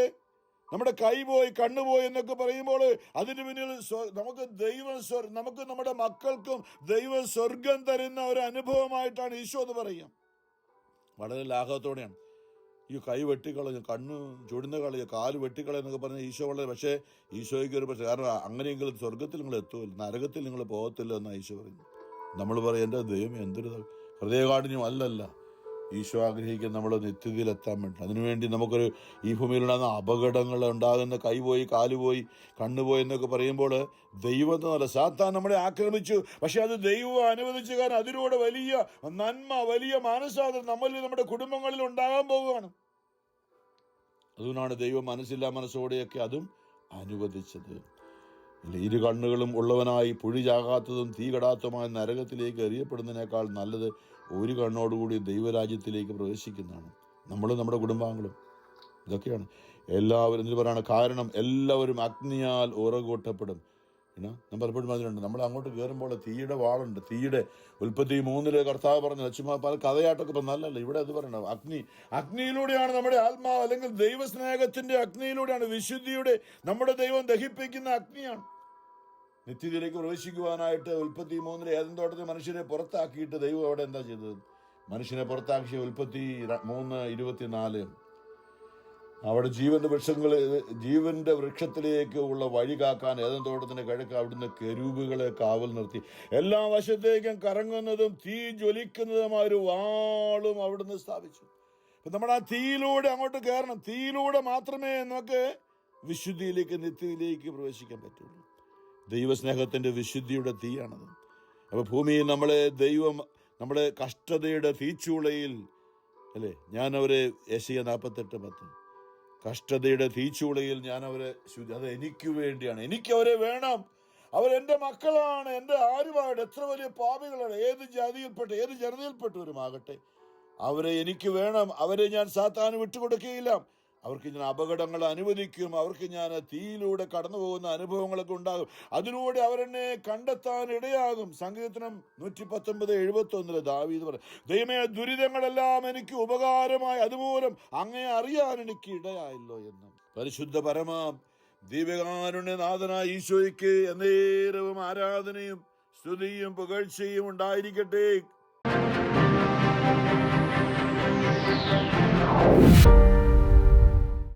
നമ്മുടെ കൈ പോയി കണ്ണു പോയി എന്നൊക്കെ പറയുമ്പോൾ അതിന് പിന്നിൽ നമുക്ക് നമ്മുടെ മക്കൾക്കും ദൈവം സ്വർഗം തരുന്ന ഒരു അനുഭവമായിട്ടാണ് ഈശോ എന്ന് പറയുക. വളരെ ലാഘവത്തോടെയാണ് ഈ കൈ വെട്ടിക്കളഞ്ഞു, കണ്ണ് ചുടുന്ന കളയുക, കാല് വെട്ടിക്കളയെന്നൊക്കെ പറഞ്ഞ ഈശോ വളരെ. പക്ഷേ ഈശോയ്ക്ക് ഒരു പക്ഷേ കാരണം അങ്ങനെയെങ്കിലും സ്വർഗത്തിൽ നിങ്ങൾ എത്തുമല്ലോ, നരകത്തിൽ നിങ്ങൾ പോകത്തില്ല എന്നാണ് ഈശോ പറയുന്നത്. നമ്മൾ പറയും എൻ്റെ ദൈവം എന്തൊരു ഹൃദയകാഠിന്യം അല്ലല്ല. ഈശോ ആഗ്രഹിക്കുന്ന നമ്മൾ നിത്യതയിലെത്താൻ വേണ്ടി. അതിനുവേണ്ടി നമുക്കൊരു ഈ ഭൂമിയിലുണ്ടാകുന്ന അപകടങ്ങൾ ഉണ്ടാകുന്ന കൈ പോയി കാല് പോയി കണ്ണുപോയി എന്നൊക്കെ പറയുമ്പോൾ ദൈവത്തിനല്ല, സാത്താൻ നമ്മളെ ആക്രമിച്ചു. പക്ഷെ അത് ദൈവം അനുവദിച്ചു. കാരണം അതിലൂടെ വലിയ നന്മ, വലിയ മാനസാന്തരം നമ്മളിൽ നമ്മുടെ കുടുംബങ്ങളിൽ ഉണ്ടാകാൻ പോവുകയാണ്. അതുകൊണ്ടാണ് ദൈവം മനസ്സോടെയൊക്കെ അതും അനുവദിച്ചത്. ഇരു കണ്ണുകളും ഉള്ളവനായി പുഴി ചാകാത്തതും തീ കെടാത്തതുമായ നരകത്തിലേക്ക് എറിയപ്പെടുന്നതിനേക്കാൾ നല്ലത് ഒരു കണ്ണോടുകൂടി ദൈവരാജ്യത്തിലേക്ക് പ്രവേശിക്കുന്നതാണ്. നമ്മളും നമ്മുടെ കുടുംബാംഗങ്ങളും. ഇതൊക്കെയാണ് എല്ലാവരും എന്ന് പറയുകയാണ്. കാരണം എല്ലാവരും അഗ്നിയാൽ ഉറകൂട്ടപ്പെടും. ഞാൻ പലപ്പോഴും പറഞ്ഞിട്ടുണ്ട്, നമ്മൾ അങ്ങോട്ട് കയറുമ്പോൾ തീയുടെ വാളുണ്ട്. തീയുടെ ഉൽപ്പത്തി 3 കർത്താവ് പറഞ്ഞു, ചുമ്മാ പല കഥയായിട്ടൊക്കെ ഇപ്പം നല്ലല്ല. ഇവിടെ അത് പറയണം, അഗ്നിയിലൂടെയാണ് നമ്മുടെ ആത്മാവ്, അല്ലെങ്കിൽ ദൈവസ്നേഹത്തിന്റെ അഗ്നിയിലൂടെയാണ്, വിശുദ്ധിയുടെ നമ്മുടെ ദൈവം ദഹിപ്പിക്കുന്ന അഗ്നിയാണ്. നിത്യതയിലേക്ക് പ്രവേശിക്കുവാനായിട്ട് ഉൽപ്പത്തി 3 ഏദൻ തോട്ടത്തിൽ മനുഷ്യനെ പുറത്താക്കിയിട്ട് ദൈവം അവിടെ എന്താ ചെയ്തത്? മനുഷ്യനെ പുറത്താക്കിയ ഉൽപ്പത്തി 3:24 അവിടെ ജീവന്റെ വൃക്ഷത്തിലേക്ക് ഉള്ള വഴി കാക്കാൻ ഏദൻ തോട്ടത്തിന്റെ കിഴക്ക് അവിടുന്ന് കെരൂബുകളെ കാവൽ നിർത്തി. എല്ലാ വശത്തേക്കും കറങ്ങുന്നതും തീ ജ്വലിക്കുന്നതുമായ ഒരു വാളും അവിടുന്ന് സ്ഥാപിച്ചു. അപ്പൊ നമ്മൾ ആ തീയിലൂടെ അങ്ങോട്ട് കയറണം. തീയിലൂടെ മാത്രമേ നമുക്ക് വിശുദ്ധിയിലേക്ക്, നിത്യതയിലേക്ക് പ്രവേശിക്കാൻ പറ്റുള്ളൂ. ദൈവസ്നേഹത്തിന്റെ വിശുദ്ധിയുടെ തീയാണത്. അപ്പൊ ഭൂമിയിൽ ദൈവം നമ്മുടെ കഷ്ടതയുടെ തീച്ചൂളയിൽ അല്ലേ, ഞാൻ അവരെ യെശയ്യാ 48:10 കഷ്ടതയുടെ തീച്ചൂളയിൽ ഞാൻ അവരെ അത് എനിക്ക് വേണ്ടിയാണ്, എനിക്ക് അവരെ വേണം. അവരെന്റെ മക്കളാണ്, എൻ്റെ ആരുമായിട്ട് എത്ര വലിയ പാപികളാണ്, ഏത് ജാതിയിൽപ്പെട്ട ഏത് ജനതയിൽപ്പെട്ടവരുമാകട്ടെ, അവരെ എനിക്ക് വേണം. അവരെ ഞാൻ സാത്താന് വിട്ടുകൊടുക്കുകയില്ല. അവർക്ക് ഞാൻ അപകടങ്ങൾ അനുവദിക്കും. അവർക്ക് ഞാൻ തീയിലൂടെ കടന്നു പോകുന്ന അനുഭവങ്ങളൊക്കെ ഉണ്ടാകും. അതിലൂടെ അവരെന്നെ കണ്ടെത്താൻ ഇടയാകും. സങ്കീർത്തനം 119:71 ദാവീദ് പറയും, ദൈവമേ ദുരിതങ്ങളെല്ലാം എനിക്ക് ഉപകാരമായി, അതുമൂലം അങ്ങയെ അറിയാൻ എനിക്ക് ഇടയായല്ലോ എന്ന്. പരിശുദ്ധ പരമ ദിവ്യകാരുണ്യനാഥനായ ഈശോയ്ക്ക് എന്നേരവും ആരാധനയും സ്തുതിയും പുകഴ്ചയും ഉണ്ടായിരിക്കട്ടെ.